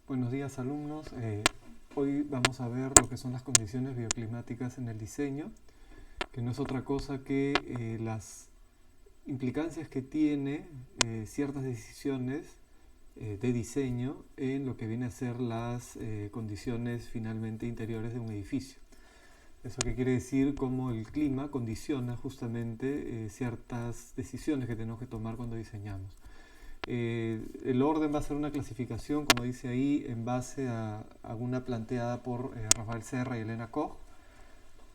Buenos días, alumnos. Hoy vamos a ver lo que son las condiciones bioclimáticas en el diseño, que no es otra cosa que las implicancias que tiene ciertas decisiones de diseño en lo que viene a ser las condiciones finalmente interiores de un edificio. Eso que quiere decir cómo el clima condiciona justamente ciertas decisiones que tenemos que tomar cuando diseñamos. El orden va a ser una clasificación, como dice ahí, en base a una planteada por Rafael Serra y Elena Koch,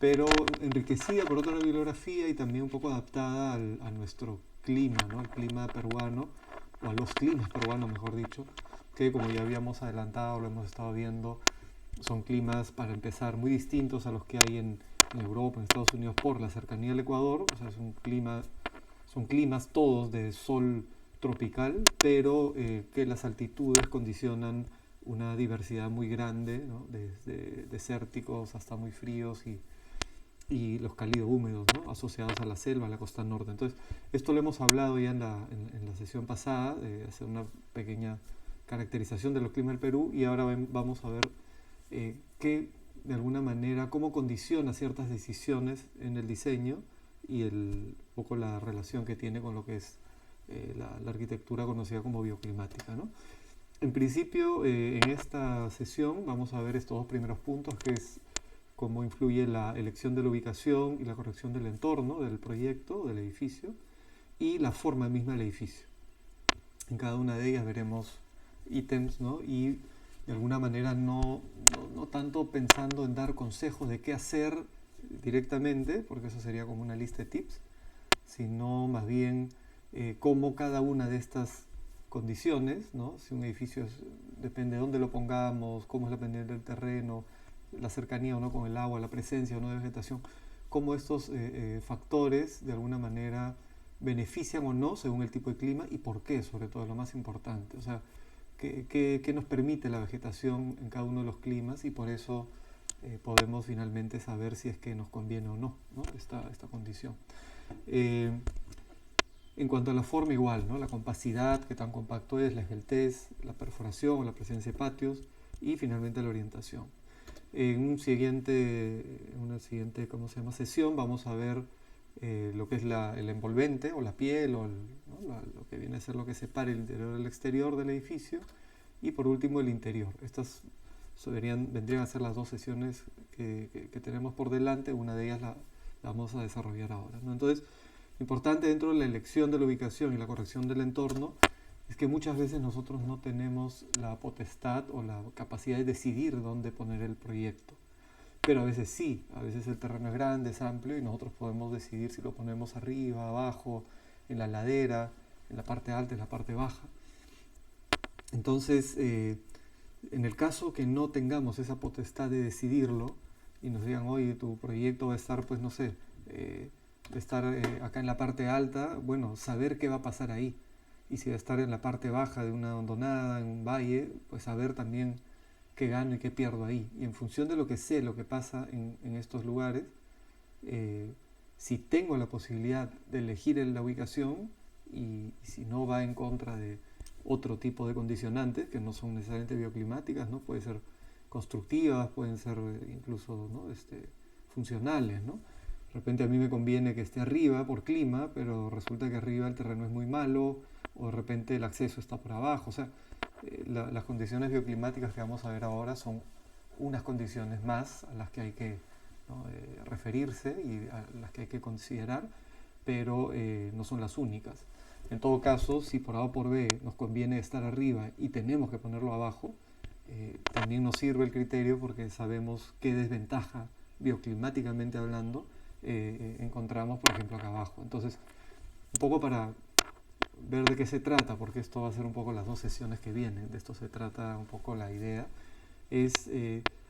pero enriquecida por otra bibliografía y también un poco adaptada a nuestro clima, ¿no? Al clima peruano, o a los climas peruanos, mejor dicho, que como ya habíamos adelantado, lo hemos estado viendo, son climas, para empezar, muy distintos a los que hay en Europa, en Estados Unidos, por la cercanía al Ecuador. O sea, son climas todos de sol tropical, pero que las altitudes condicionan una diversidad muy grande, ¿no? Desde desérticos hasta muy fríos y los cálidos húmedos, ¿no? Asociados a la selva, a la costa norte. Entonces, esto lo hemos hablado ya en la sesión pasada, hacer una pequeña caracterización de los climas del Perú, y ahora vamos a ver qué, de alguna manera, cómo condiciona ciertas decisiones en el diseño y un poco la relación que tiene con lo que es la arquitectura conocida como bioclimática, ¿no? En principio, en esta sesión vamos a ver estos dos primeros puntos, que es cómo influye la elección de la ubicación y la corrección del entorno del proyecto, del edificio, y la forma misma del edificio. En cada una de ellas veremos ítems, ¿no? Y de alguna manera no tanto pensando en dar consejos de qué hacer directamente, porque eso sería como una lista de tips, sino más bien cómo cada una de estas condiciones, ¿no? Si un edificio depende de dónde lo pongamos, cómo es la pendiente del terreno, la cercanía o no con el agua, la presencia o no de vegetación, cómo estos factores de alguna manera benefician o no según el tipo de clima y por qué, sobre todo, es lo más importante. O sea, qué nos permite la vegetación en cada uno de los climas, y por eso podemos finalmente saber si es que nos conviene o no, ¿no? esta condición. Eh, en cuanto a la forma, igual, ¿no? La compacidad, qué tan compacto es, la esbeltez, la perforación o la presencia de patios, y finalmente la orientación. En una siguiente, ¿cómo se llama?, sesión, vamos a ver lo que es el envolvente o la piel, o ¿no? Lo que viene a ser lo que separa el interior del exterior del edificio, y por último el interior. Estas vendrían a ser las dos sesiones que tenemos por delante. Una de ellas la vamos a desarrollar ahora, ¿no? Entonces, importante dentro de la elección de la ubicación y la corrección del entorno es que muchas veces nosotros no tenemos la potestad o la capacidad de decidir dónde poner el proyecto. Pero a veces sí, a veces el terreno es grande, es amplio, y nosotros podemos decidir si lo ponemos arriba, abajo, en la ladera, en la parte alta, en la parte baja. Entonces, en el caso que no tengamos esa potestad de decidirlo y nos digan, oye, tu proyecto va a estar, pues no sé, de estar acá en la parte alta, bueno, saber qué va a pasar ahí. Y si va a estar en la parte baja de una hondonada, en un valle, pues saber también qué gano y qué pierdo ahí. Y en función de lo que sé, lo que pasa en estos lugares, si tengo la posibilidad de elegir la ubicación, y si no va en contra de otro tipo de condicionantes que no son necesariamente bioclimáticas, ¿no? Pueden ser constructivas, pueden ser incluso, ¿no? Funcionales, ¿no? De repente a mí me conviene que esté arriba por clima, pero resulta que arriba el terreno es muy malo, o de repente el acceso está por abajo. O sea, las condiciones bioclimáticas que vamos a ver ahora son unas condiciones más a las que hay que, ¿no? Referirse y a las que hay que considerar, pero no son las únicas. En todo caso, si por A o por B nos conviene estar arriba y tenemos que ponerlo abajo, también nos sirve el criterio, porque sabemos qué desventaja, bioclimáticamente hablando, encontramos, por ejemplo, acá abajo. Entonces, un poco para ver de qué se trata, porque esto va a ser un poco las dos sesiones que vienen, de esto se trata un poco la idea, es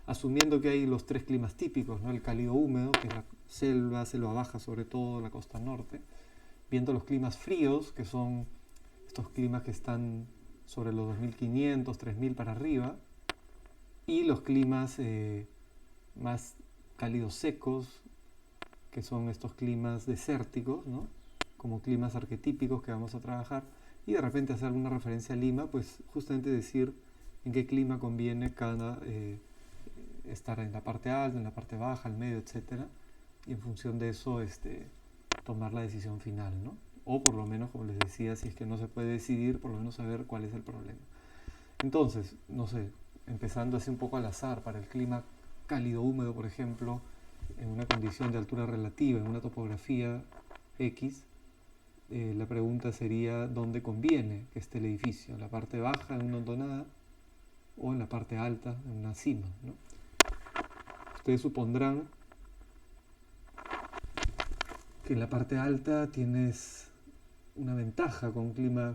asumiendo que hay los tres climas típicos, ¿no? El cálido húmedo, que es la selva baja, sobre todo la costa norte, viendo los climas fríos, que son estos climas que están sobre los 2500, 3000 para arriba, y los climas más cálidos secos, que son estos climas desérticos, ¿no? Como climas arquetípicos que vamos a trabajar. Y de repente hacer alguna referencia a Lima, pues justamente decir en qué clima conviene estar en la parte alta, en la parte baja, al medio, etcétera, y en función de eso tomar la decisión final, ¿no? O por lo menos, como les decía, si es que no se puede decidir, por lo menos saber cuál es el problema. Entonces, no sé, empezando así un poco al azar, para el clima cálido húmedo, por ejemplo, en una condición de altura relativa, en una topografía X, la pregunta sería dónde conviene que esté el edificio, en la parte baja, en una hondonada, o en la parte alta, en una cima, ¿no? Ustedes supondrán que en la parte alta tienes una ventaja con un clima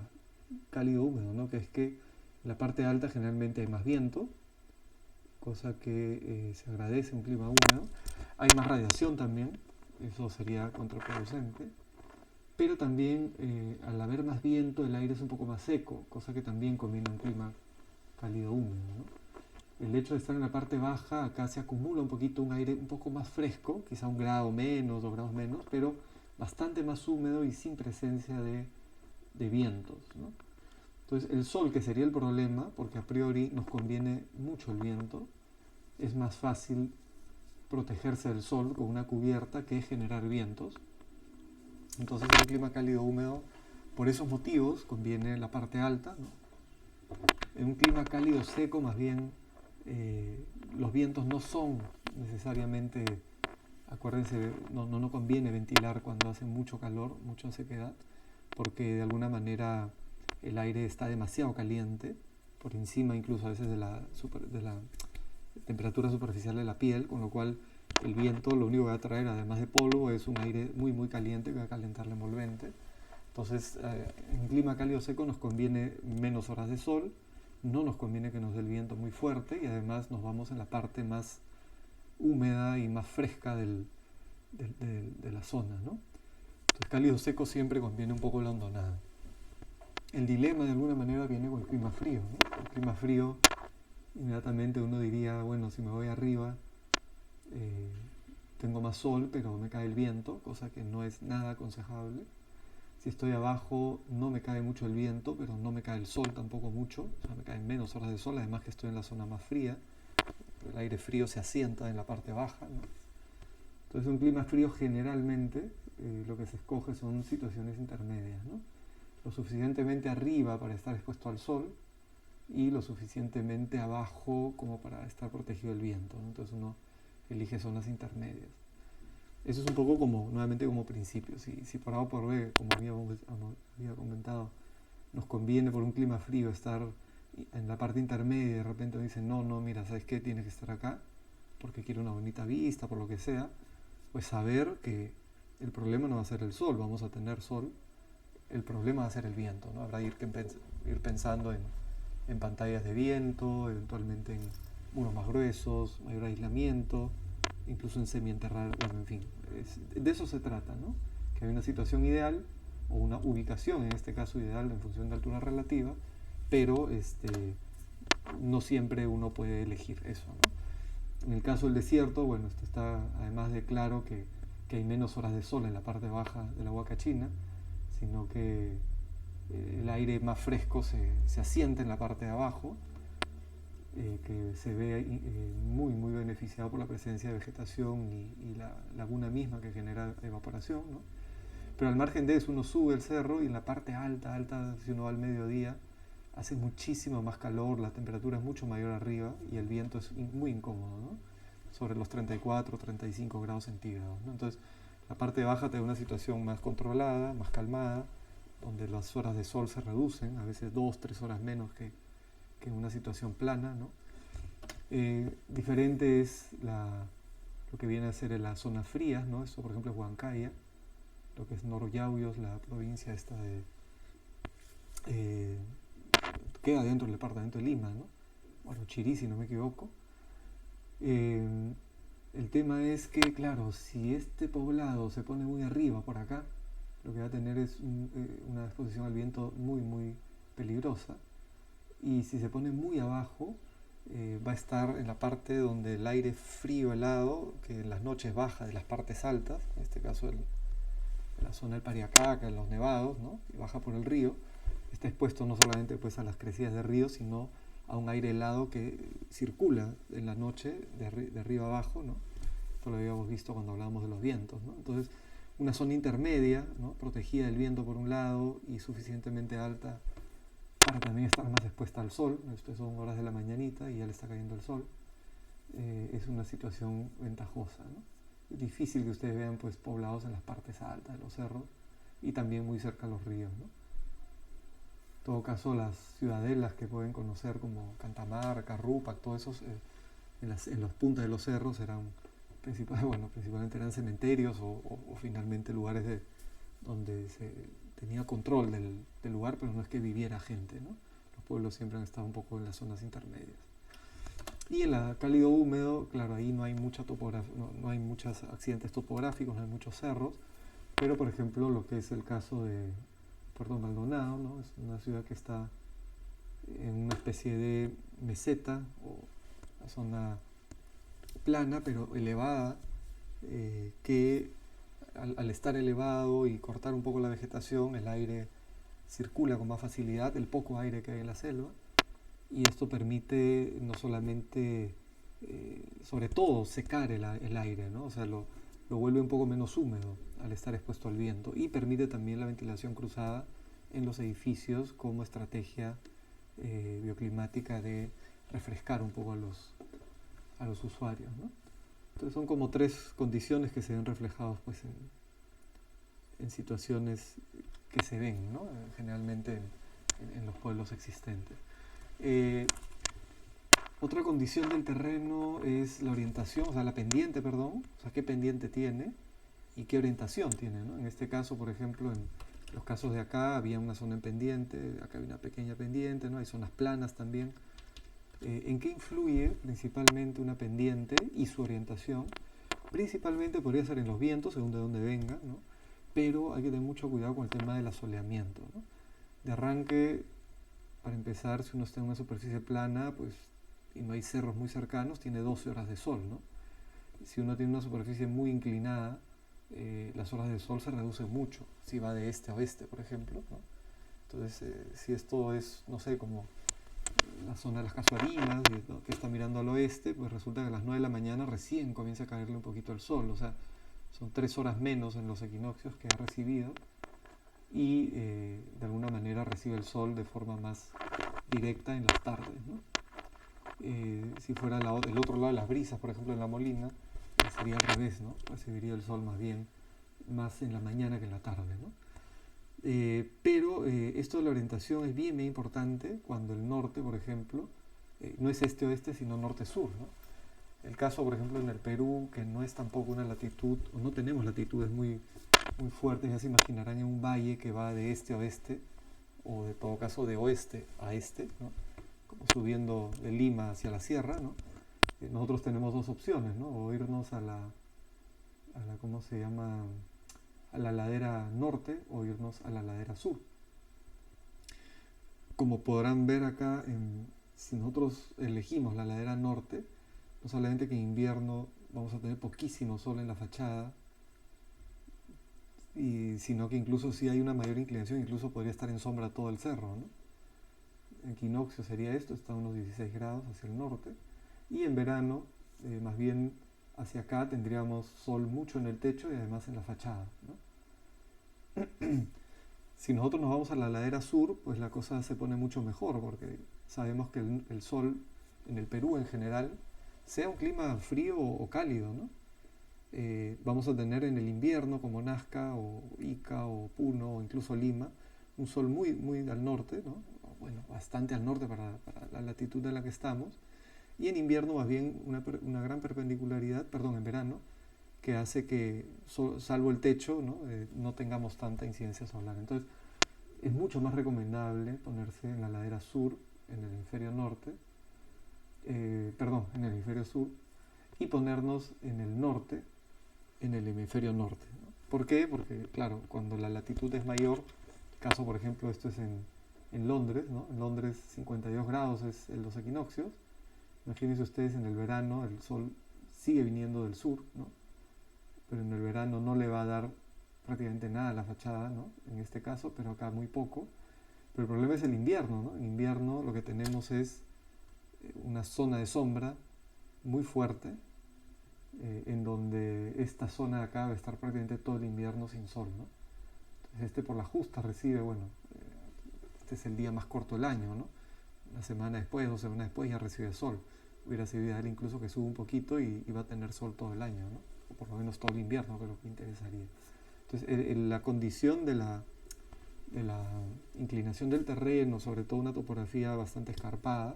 cálido húmedo, ¿no? Que es que en la parte alta generalmente hay más viento, cosa que se agradece en un clima húmedo. Hay más radiación también, eso sería contraproducente. Pero también al haber más viento el aire es un poco más seco, cosa que también conviene en un clima cálido húmedo, ¿no? El hecho de estar en la parte baja, acá se acumula un poquito un aire un poco más fresco, quizá 1 grado menos, 2 grados menos, pero bastante más húmedo y sin presencia de vientos, ¿no? Entonces el sol, que sería el problema, porque a priori nos conviene mucho el viento, es más fácil protegerse del sol con una cubierta que generar vientos. Entonces en un clima cálido húmedo, por esos motivos, conviene la parte alta, ¿no? En un clima cálido seco, más bien, los vientos no son necesariamente, acuérdense, no conviene ventilar cuando hace mucho calor, mucha sequedad, porque de alguna manera el aire está demasiado caliente, por encima incluso a veces de la temperatura superficial de la piel, con lo cual el viento lo único que va a traer, además de polvo, es un aire muy muy caliente que va a calentar la envolvente. Entonces, en clima cálido seco nos conviene menos horas de sol, no nos conviene que nos dé el viento muy fuerte y además nos vamos en la parte más húmeda y más fresca de la zona, ¿no? Entonces, cálido seco siempre conviene un poco la hondonada. El dilema de alguna manera viene con el clima frío, ¿no? El clima frío, inmediatamente uno diría, bueno, si me voy arriba, tengo más sol, pero me cae el viento, cosa que no es nada aconsejable. Si estoy abajo, no me cae mucho el viento, pero no me cae el sol tampoco mucho, o sea, me caen menos horas de sol, además que estoy en la zona más fría. El aire frío se asienta en la parte baja, ¿no? Entonces, un clima frío generalmente lo que se escoge son situaciones intermedias, ¿no? Lo suficientemente arriba para estar expuesto al sol y lo suficientemente abajo como para estar protegido del viento, ¿no? Entonces uno elige zonas intermedias. Eso es un poco como, nuevamente como principio. Si por A o por B, como había comentado, nos conviene por un clima frío estar en la parte intermedia y de repente me dicen, no, mira, ¿sabes qué? Tienes que estar acá porque quiero una bonita vista, por lo que sea, pues saber que el problema no va a ser el sol, vamos a tener sol, el problema va a ser el viento, ¿no? Habrá ir pensando en pantallas de viento, eventualmente en muros más gruesos, mayor aislamiento, incluso en semienterrar, bueno, en fin, de eso se trata, ¿no? Que hay una situación ideal o una ubicación, en este caso ideal en función de altura relativa, pero no siempre uno puede elegir eso, ¿no? En el caso del desierto, bueno, esto está además de claro que hay menos horas de sol en la parte baja de la Huaca China, sino que el aire más fresco se asienta en la parte de abajo, que se ve muy muy beneficiado por la presencia de vegetación y la laguna misma que genera evaporación, ¿no? Pero al margen de eso uno sube el cerro y en la parte alta, si uno va al mediodía, hace muchísimo más calor, la temperatura es mucho mayor arriba y el viento es muy incómodo, ¿no? Sobre los 34, 35 grados centígrados, ¿no? Entonces la parte baja te da una situación más controlada, más calmada, donde las horas de sol se reducen, a veces 2-3 horas menos que en una situación plana, ¿no? Diferente es lo que viene a ser en las zonas frías, ¿no? Esto, por ejemplo, es Huancaya, lo que es Noroyauyos, la provincia esta queda dentro del departamento de Lima, ¿no? Bueno, Chirí, si no me equivoco. El tema es que, claro, si este poblado se pone muy arriba por acá, lo que va a tener es una exposición al viento muy, muy peligrosa. Y si se pone muy abajo, va a estar en la parte donde el aire frío helado, que en las noches baja de las partes altas, en este caso de la zona del Pariacaca, en los nevados, ¿no? Y baja por el río, está expuesto no solamente pues, a las crecidas de río, sino a un aire helado que circula en la noche de arriba abajo, ¿no? Esto lo habíamos visto cuando hablábamos de los vientos, ¿no? Entonces, una zona intermedia, ¿no? Protegida del viento por un lado y suficientemente alta para también estar más expuesta al sol. Estas son horas de la mañanita y ya le está cayendo el sol. Es una situación ventajosa, ¿no? Es difícil que ustedes vean pues poblados en las partes altas de los cerros y también muy cerca a los ríos, ¿no? En todo caso, las ciudadelas que pueden conocer como Cantamarca, Rupac, todos esos en las puntas de los cerros eran principalmente eran cementerios o finalmente lugares donde se tenía control del lugar, pero no es que viviera gente, ¿no? Los pueblos siempre han estado un poco en las zonas intermedias. Y en la cálido húmedo, claro, ahí no hay mucha topografía, no hay muchos accidentes topográficos, no hay muchos cerros, pero por ejemplo lo que es el caso de Puerto Maldonado, ¿no? Es una ciudad que está en una especie de meseta o una zona plana pero elevada, que al estar elevado y cortar un poco la vegetación, el aire circula con más facilidad, el poco aire que hay en la selva, y esto permite no solamente, sobre todo, secar el aire, ¿no? O sea, lo vuelve un poco menos húmedo al estar expuesto al viento y permite también la ventilación cruzada en los edificios como estrategia bioclimática de refrescar un poco a los usuarios, ¿no? Entonces son como tres condiciones que se ven reflejados pues, en situaciones que se ven, ¿no? Generalmente en los pueblos existentes. Otra condición del terreno es la orientación, o sea, la pendiente, perdón, o sea, qué pendiente tiene y qué orientación tiene, ¿no? En este caso, por ejemplo, en los casos de acá había una zona en pendiente, acá había una pequeña pendiente, ¿no? Hay zonas planas también. ¿En qué influye principalmente una pendiente y su orientación? Principalmente podría ser en los vientos, según de dónde vengan, ¿no? Pero hay que tener mucho cuidado con el tema del asoleamiento, ¿no? De arranque, para empezar, si uno está en una superficie plana, pues, y no hay cerros muy cercanos, tiene 12 horas de sol, ¿no? Si uno tiene una superficie muy inclinada, las horas de sol se reducen mucho, si va de este a oeste, por ejemplo, ¿no? Entonces, si esto es, no sé, como la zona de las Casuarinas, ¿no? Que está mirando al oeste, pues resulta que a las 9 de la mañana recién comienza a caerle un poquito el sol, o sea, son 3 horas menos en los equinoccios que ha recibido y de alguna manera recibe el sol de forma más directa en las tardes, ¿no? Si fuera el otro lado de las brisas, por ejemplo en la Molina, sería al revés, ¿no? Recibiría el sol más bien más en la mañana que en la tarde, ¿no? Pero esto de la orientación es bien importante cuando el norte, por ejemplo, no es este-oeste, sino norte-sur, ¿no? El caso, por ejemplo, en el Perú, que no es tampoco una latitud, o no tenemos latitudes muy fuertes, ya se imaginarán en un valle que va de este a oeste, o de todo caso de oeste a este, ¿no? Como subiendo de Lima hacia la sierra, ¿no? Nosotros tenemos dos opciones, ¿no? O irnos a la ¿cómo se llama? A la ladera norte o irnos a la ladera sur. Como podrán ver acá, si nosotros elegimos la ladera norte, no solamente que en invierno vamos a tener poquísimo sol en la fachada, sino que incluso si hay una mayor inclinación, incluso podría estar en sombra todo el cerro, ¿no? En equinoccio sería esto, está a unos 16 grados hacia el norte, y en verano, más bien hacia acá, tendríamos sol mucho en el techo y además en la fachada, ¿no? Si nosotros nos vamos a la ladera sur, pues la cosa se pone mucho mejor, porque sabemos que el sol en el Perú en general, sea un clima frío o cálido, ¿no? Vamos a tener en el invierno, como Nazca o Ica o Puno o incluso Lima, un sol muy al norte, ¿no? Bueno, bastante al norte para la latitud en la que estamos, y en invierno más bien una gran perpendicularidad, perdón, en verano, que hace que, salvo el techo, no tengamos tanta incidencia solar. Entonces, es mucho más recomendable ponerse en la ladera sur, en el hemisferio norte, en el hemisferio sur, y ponernos en el norte, en el hemisferio norte, ¿no? ¿Por qué? Porque, claro, cuando la latitud es mayor, caso por ejemplo, esto es en Londres, ¿no? En Londres 52 grados es en los equinoccios. Imagínense ustedes en el verano, el sol sigue viniendo del sur, ¿no? Pero en el verano no le va a dar prácticamente nada a la fachada, ¿no? En este caso, pero acá muy poco. Pero el problema es el invierno, ¿no? En invierno lo que tenemos es una zona de sombra muy fuerte, en donde esta zona de acá va a estar prácticamente todo el invierno sin sol, ¿no? Entonces por la justa recibe, bueno, este es el día más corto del año, ¿no? Una semana después, 2 semanas después ya recibe sol. Hubiera sido ideal incluso que suba un poquito y va a tener sol todo el año, ¿no? O por lo menos todo el invierno, que es lo que interesaría. Entonces la condición de la inclinación del terreno, sobre todo una topografía bastante escarpada,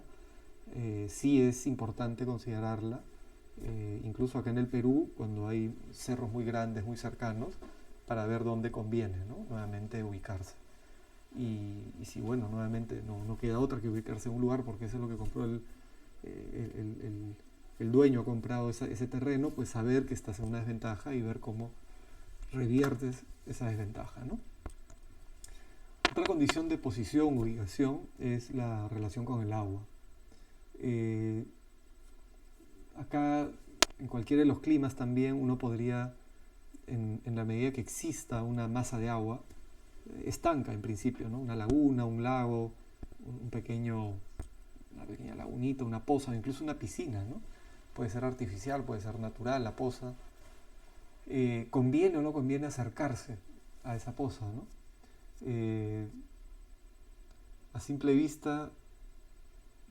sí es importante considerarla. Incluso acá en el Perú, cuando hay cerros muy grandes, muy cercanos, para ver dónde conviene, ¿no? Nuevamente ubicarse. Y si, bueno, nuevamente no queda otra que ubicarse en un lugar, porque eso es lo que compró el dueño, ha comprado ese terreno, pues saber que estás en una desventaja y ver cómo reviertes esa desventaja, ¿no? Otra condición de posición, ubicación, es la relación con el agua. Acá, en cualquiera de los climas también, uno podría, en la medida que exista una masa de agua, estanca en principio, ¿no? Una laguna, un lago, una pequeña lagunita, una poza, incluso una piscina, ¿no? Puede ser artificial, puede ser natural la poza. ¿Conviene o no conviene acercarse a esa poza, ¿no? A simple vista,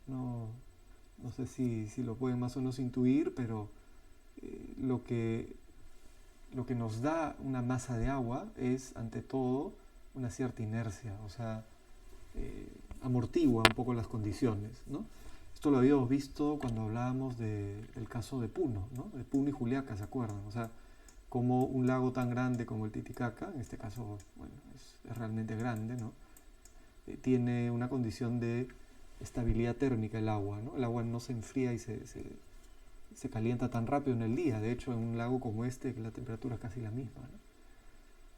no sé si lo pueden más o menos intuir, pero lo que nos da una masa de agua es, ante todo, una cierta inercia, o sea, amortigua un poco las condiciones, ¿no? Esto lo habíamos visto cuando hablábamos del caso de Puno, ¿no? De Puno y Juliaca, ¿se acuerdan? O sea, como un lago tan grande como el Titicaca, en este caso, bueno, es realmente grande, ¿no? Tiene una condición de estabilidad térmica el agua, ¿no? El agua no se enfría y se calienta tan rápido en el día. De hecho, en un lago como este, la temperatura es casi la misma, ¿no?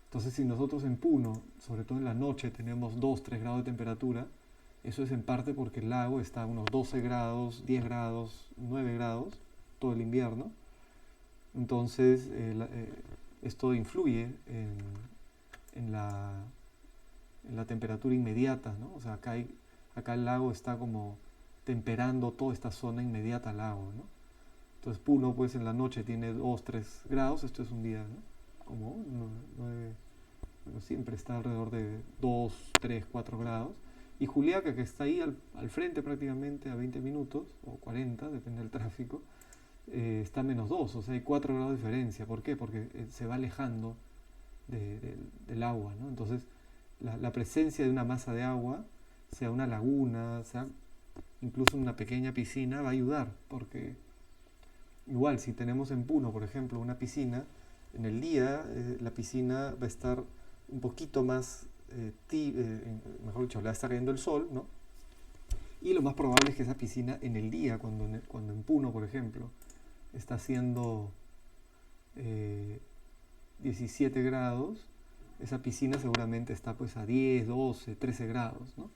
Entonces, si nosotros en Puno, sobre todo en la noche, tenemos 2-3 grados de temperatura, eso es en parte porque el lago está a unos 12 grados, 10 grados, 9 grados todo el invierno. Entonces, esto influye en la temperatura inmediata, ¿no? O sea, acá el lago está como temperando toda esta zona inmediata al lago, ¿no? Entonces Puno, pues en la noche tiene 2-3 grados, esto es un día, ¿no? Como 9, bueno, siempre está alrededor de 2-3-4 grados. Y Juliaca, que está ahí al frente prácticamente a 20 minutos, o 40, depende del tráfico, está a -2, o sea, hay 4 grados de diferencia. ¿Por qué? Porque se va alejando del agua, ¿no? Entonces, la presencia de una masa de agua, sea una laguna, sea incluso una pequeña piscina, va a ayudar, porque igual si tenemos en Puno, por ejemplo, una piscina, en el día la piscina va a estar un poquito más, mejor dicho, le va a estar cayendo el sol, ¿no? Y lo más probable es que esa piscina en el día, cuando en Puno, por ejemplo, está haciendo 17 grados, esa piscina seguramente está pues a 10, 12, 13 grados, ¿no?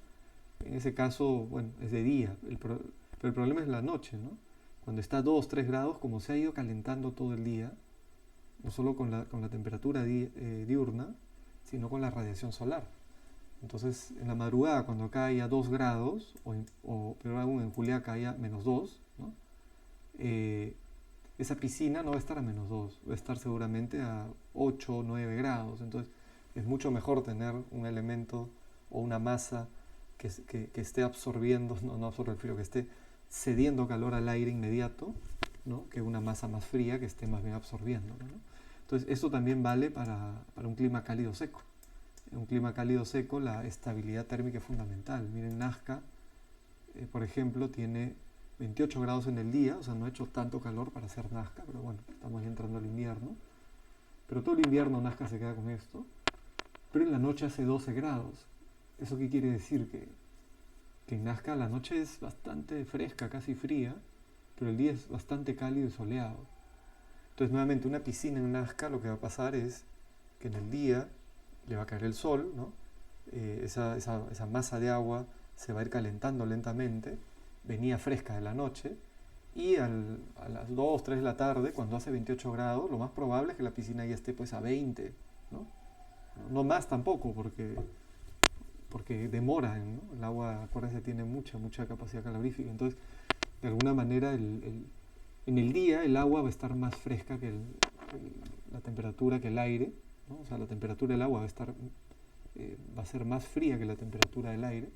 En ese caso, bueno, es de día, pero el problema es la noche, ¿no? Cuando está a 2, 3 grados, como se ha ido calentando todo el día, no solo con la temperatura diurna, sino con la radiación solar. Entonces, en la madrugada, cuando acá haya 2 grados, o peor aún en Juliaca haya -2, ¿no? Esa piscina no va a estar a -2, va a estar seguramente a 8 o 9 grados. Entonces, es mucho mejor tener un elemento o una masa que esté absorbiendo, no absorbe el frío, que esté cediendo calor al aire inmediato, ¿no? Que una masa más fría que esté más bien absorbiéndolo, ¿no? Entonces, esto también vale para un clima cálido seco. En un clima cálido seco, la estabilidad térmica es fundamental. Miren, Nazca, por ejemplo, tiene 28 grados en el día, o sea, no ha hecho tanto calor para hacer Nazca, pero bueno, estamos ya entrando al invierno. Pero todo el invierno Nazca se queda con esto, pero en la noche hace 12 grados. ¿Eso qué quiere decir? Que en Nazca la noche es bastante fresca, casi fría, pero el día es bastante cálido y soleado. Entonces, nuevamente, una piscina en Nazca, lo que va a pasar es que en el día le va a caer el sol, ¿no? Esa masa de agua se va a ir calentando lentamente, venía fresca de la noche, y a las 2, 3 de la tarde, cuando hace 28 grados, lo más probable es que la piscina ya esté pues a 20, ¿no? No más tampoco, porque demora, ¿no? El agua, acuérdense, tiene mucha capacidad calorífica. Entonces, de alguna manera en el día el agua va a estar más fresca que la temperatura que el aire, ¿no? O sea, la temperatura del agua va a ser más fría que la temperatura del aire.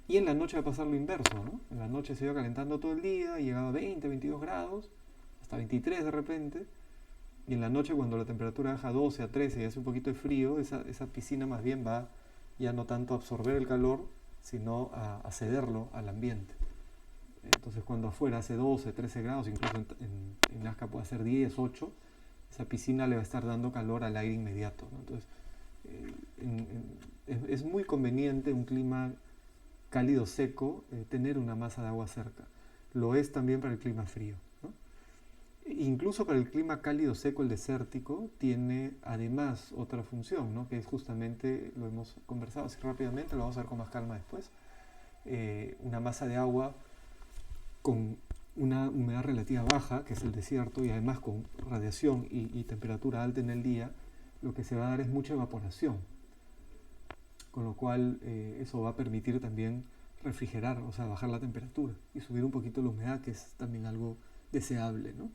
Y en la noche va a pasar lo inverso, ¿no? En la noche se iba calentando todo el día, llegaba a 20, 22 grados, hasta 23 de repente. Y en la noche, cuando la temperatura baja a 12, a 13 y hace un poquito de frío, esa piscina más bien va ya no tanto a absorber el calor, sino a cederlo al ambiente. Entonces, cuando afuera hace 12, 13 grados, incluso en Nazca puede hacer 10, 8, esa piscina le va a estar dando calor al aire inmediato, ¿no? Entonces, es muy conveniente un clima cálido seco, tener una masa de agua cerca. Lo es también para el clima frío, ¿no? Incluso para el clima cálido seco, el desértico tiene además otra función, ¿no? Que es justamente, lo hemos conversado así rápidamente, lo vamos a ver con más calma después, una masa de agua con una humedad relativa baja, que es el desierto, y además con radiación y temperatura alta en el día, lo que se va a dar es mucha evaporación, con lo cual eso va a permitir también refrigerar, o sea, bajar la temperatura y subir un poquito la humedad, que es también algo deseable, ¿no?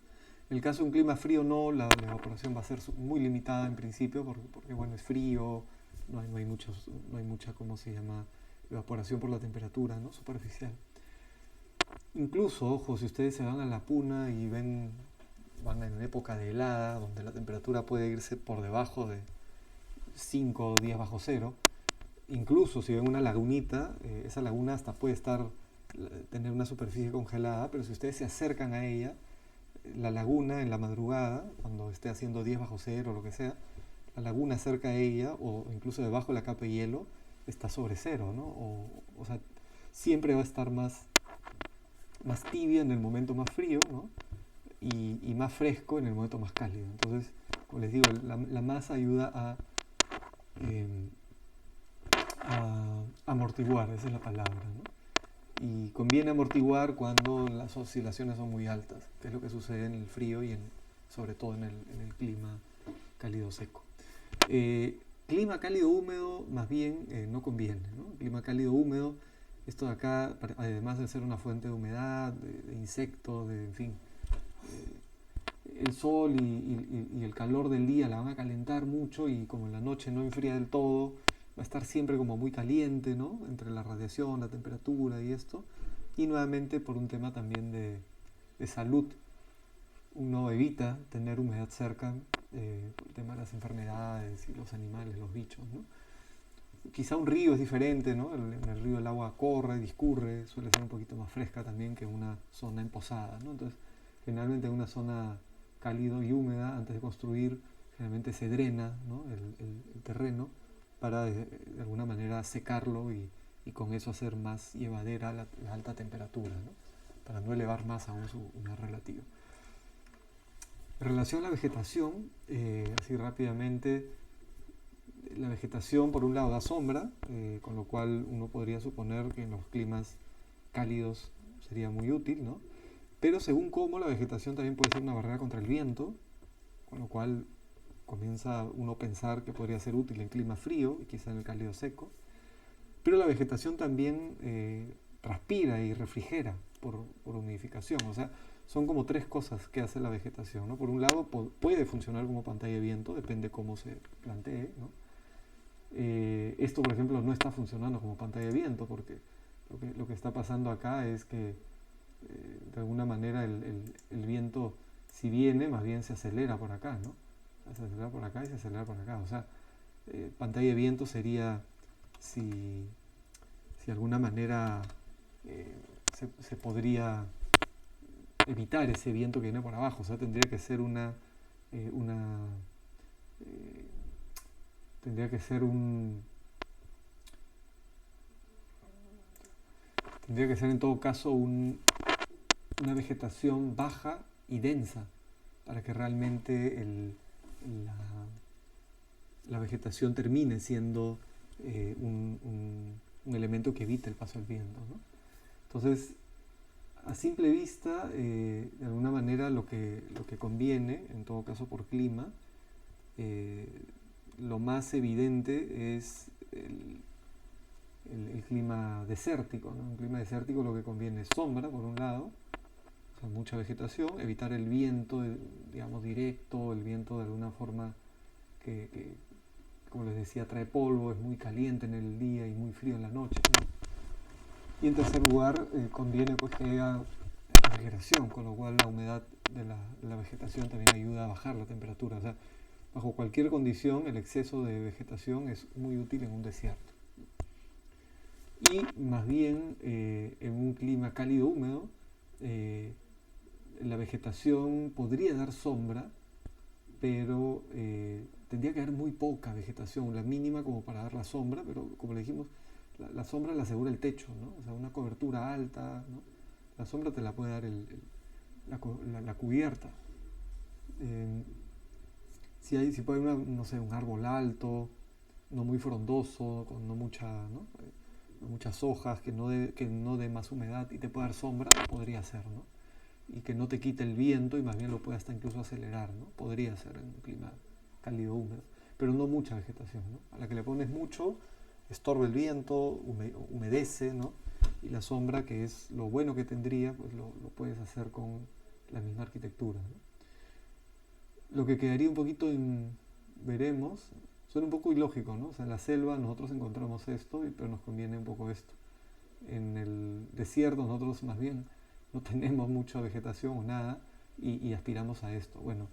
En el caso de un clima frío no, la evaporación va a ser muy limitada en principio, porque bueno, es frío, no hay mucha, ¿cómo se llama?, evaporación por la temperatura, ¿no?, superficial. Incluso, ojo, si ustedes se van a la Puna y van en época de helada, donde la temperatura puede irse por debajo de 5 días bajo cero, incluso si ven una lagunita, esa laguna hasta puede tener una superficie congelada, pero si ustedes se acercan a ella, la laguna en la madrugada, cuando esté haciendo 10 bajo cero o lo que sea, la laguna cerca de ella, o incluso debajo de la capa de hielo, está sobre cero, ¿no? O sea, siempre va a estar más tibia en el momento más frío, ¿no? Y más fresco en el momento más cálido. Entonces, como les digo, la masa ayuda a amortiguar, esa es la palabra, ¿no? Y conviene amortiguar cuando las oscilaciones son muy altas, que es lo que sucede en el frío y sobre todo en el clima cálido seco. Clima cálido húmedo más bien no conviene, ¿no? Clima cálido húmedo, esto de acá, además de ser una fuente de humedad, de insectos, en fin, el sol y el calor del día la van a calentar mucho, y como en la noche no enfría del todo, va a estar siempre como muy caliente, ¿no?, entre la radiación, la temperatura y esto. Y nuevamente por un tema también de salud, uno evita tener humedad cerca por el tema de las enfermedades y los animales, los bichos, ¿no? Quizá un río es diferente, ¿no? En el río el agua corre, discurre, suele ser un poquito más fresca también que una zona emposada, ¿no? Entonces, generalmente en una zona cálido y húmeda, antes de construir, generalmente se drena, ¿no?, el terreno para de alguna manera secarlo y con eso hacer más llevadera la alta temperatura, ¿no?, para no elevar más aún su humedad relativa. En relación a la vegetación, así rápidamente, la vegetación por un lado da sombra, con lo cual uno podría suponer que en los climas cálidos sería muy útil, ¿no? Pero según cómo, la vegetación también puede ser una barrera contra el viento, con lo cual comienza uno a pensar que podría ser útil en clima frío y quizá en el cálido seco. Pero la vegetación también transpira y refrigera por humidificación. O sea, son como tres cosas que hace la vegetación, ¿no? Por un lado, puede funcionar como pantalla de viento, depende cómo se plantee, ¿no? Esto, por ejemplo, no está funcionando como pantalla de viento, porque lo que está pasando acá es que de alguna manera el viento, si viene, más bien se acelera por acá, ¿no? Se acelera por acá y se acelera por acá. O sea, pantalla de viento sería si de alguna manera se podría evitar ese viento que viene por abajo. O sea, tendría que ser tendría que ser en todo caso una vegetación baja y densa para que realmente la vegetación termine siendo un elemento que evite el paso del viento, ¿no? Entonces, a simple vista, de alguna manera lo que conviene, en todo caso por clima, lo más evidente es el clima desértico, ¿no? Un clima desértico lo que conviene es sombra, por un lado, mucha vegetación, evitar el viento, digamos, directo, el viento de alguna forma que, como les decía, trae polvo, es muy caliente en el día y muy frío en la noche, ¿no? Y en tercer lugar, conviene pues que haya refrigeración, con lo cual la humedad de la vegetación también ayuda a bajar la temperatura. O sea, bajo cualquier condición, el exceso de vegetación es muy útil en un desierto. Y más bien, en un clima cálido húmedo, la vegetación podría dar sombra, pero tendría que haber muy poca vegetación, la mínima como para dar la sombra, pero como le dijimos, la sombra la asegura el techo, ¿no? O sea, una cobertura alta, ¿no? La sombra te la puede dar la cubierta. Eh, si puede haber no sé, un árbol alto, no muy frondoso, con no mucha, ¿no? Muchas hojas, que no dé más humedad y te pueda dar sombra, podría ser, ¿no? Y que no te quite el viento y más bien lo pueda hasta incluso acelerar, ¿no? Podría ser en un clima cálido húmedo, pero no mucha vegetación, ¿no? A la que le pones mucho, estorba el viento, humedece, ¿no? Y la sombra, que es lo bueno que tendría, pues lo puedes hacer con la misma arquitectura, ¿no? Lo que quedaría un poquito veremos, suena un poco ilógico, ¿no? O sea, en la selva nosotros encontramos esto, pero nos conviene un poco esto. En el desierto nosotros más bien no tenemos mucha vegetación o nada y aspiramos a esto. Bueno,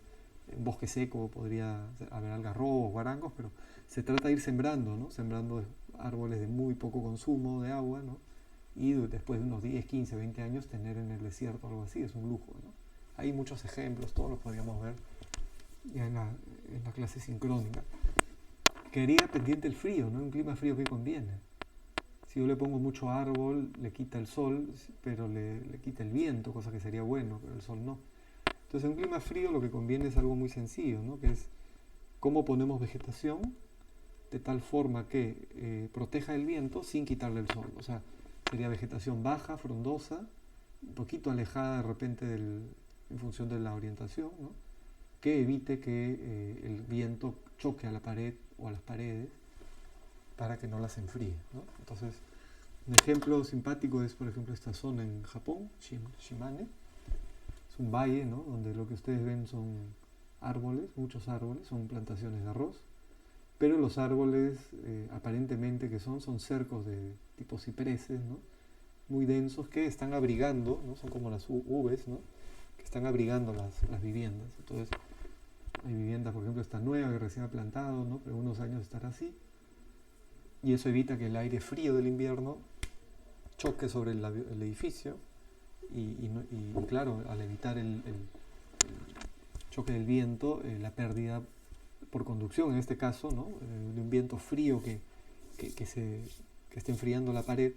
en bosque seco podría haber algarrobos, guarangos, pero se trata de ir sembrando, ¿no? Sembrando árboles de muy poco consumo de agua, ¿no? Y después de unos 10, 15, 20 años tener en el desierto algo así, es un lujo, ¿no? Hay muchos ejemplos, todos los podríamos ver ya en la clase sincrónica. Quedaría pendiente el frío, ¿no? Un clima frío que conviene. Si yo le pongo mucho árbol, le quita el sol, pero le quita el viento, cosa que sería bueno, pero el sol no. Entonces, en un clima frío lo que conviene es algo muy sencillo, ¿no? Que es cómo ponemos vegetación de tal forma que proteja el viento sin quitarle el sol. O sea, sería vegetación baja, frondosa, un poquito alejada de repente en función de la orientación, ¿no? Que evite que el viento choque a la pared o a las paredes para que no las enfríe, ¿no? Entonces, un ejemplo simpático es, por ejemplo, esta zona en Japón, Shimane. Es un valle, ¿no? Donde lo que ustedes ven son árboles, muchos árboles, son plantaciones de arroz, pero los árboles aparentemente que son cercos de tipo cipreses, ¿no? Muy densos que están abrigando, ¿no? Son como las uves, ¿no? Que están abrigando las viviendas. Entonces, hay viviendas, por ejemplo, esta nueva que recién ha plantado, ¿no? Pero unos años estará así. Y eso evita que el aire frío del invierno choque sobre el edificio y claro, al evitar el choque del viento, la pérdida por conducción en este caso, ¿no? De un viento frío que esté enfriando la pared,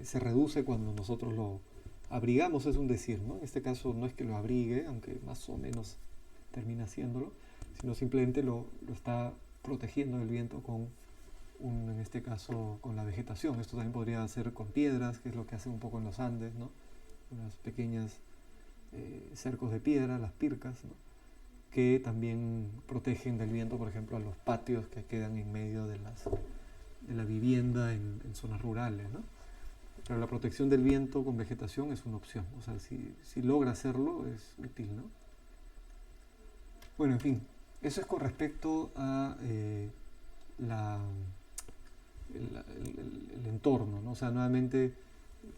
se reduce cuando nosotros lo abrigamos, es un decir, ¿no? En este caso no es que lo abrigue, aunque más o menos termina haciéndolo, sino simplemente lo está protegiendo del viento en este caso con la vegetación. Esto también podría ser con piedras, que es lo que hacen un poco en los Andes, ¿no? Unas pequeñas cercos de piedra, las pircas, ¿no? Que también protegen del viento, por ejemplo, a los patios que quedan en medio de la vivienda en zonas rurales, ¿no? Pero la protección del viento con vegetación es una opción, o sea, si logra hacerlo es útil, ¿no? Bueno, en fin, eso es con respecto a el entorno, ¿no? O sea, nuevamente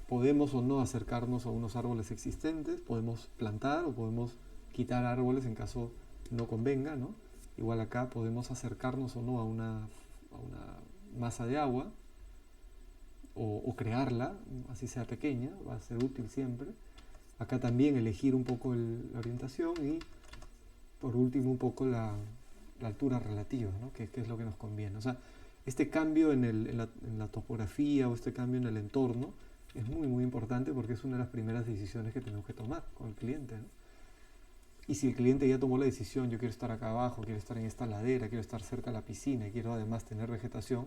podemos o no acercarnos a unos árboles existentes, podemos plantar o podemos quitar árboles en caso no convenga, ¿no? Igual acá podemos acercarnos o no a una masa de agua o crearla, así sea pequeña, va a ser útil siempre. Acá también elegir un poco la orientación y por último un poco la altura relativa, ¿no? Que es lo que nos conviene. O sea, este cambio en la topografía o este cambio en el entorno es muy muy importante porque es una de las primeras decisiones que tenemos que tomar con el cliente, ¿no? Y si el cliente ya tomó la decisión, yo quiero estar acá abajo, quiero estar en esta ladera, quiero estar cerca de la piscina y quiero además tener vegetación,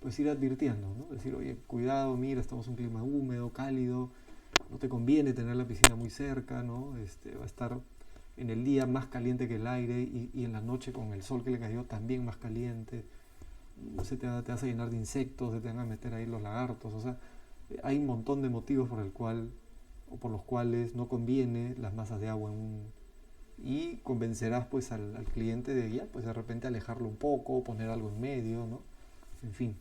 pues ir advirtiendo, ¿no? Decir, oye, cuidado, mira, estamos en un clima húmedo, cálido, no te conviene tener la piscina muy cerca, ¿no? Va a estar en el día más caliente que el aire y en la noche con el sol que le cayó también más caliente. Te vas a llenar de insectos, se te van a meter ahí los lagartos, o sea, hay un montón de motivos por el cual o por los cuales no conviene las masas de agua y convencerás pues al cliente de ya, pues de repente alejarlo un poco, poner algo en medio, ¿no? En fin.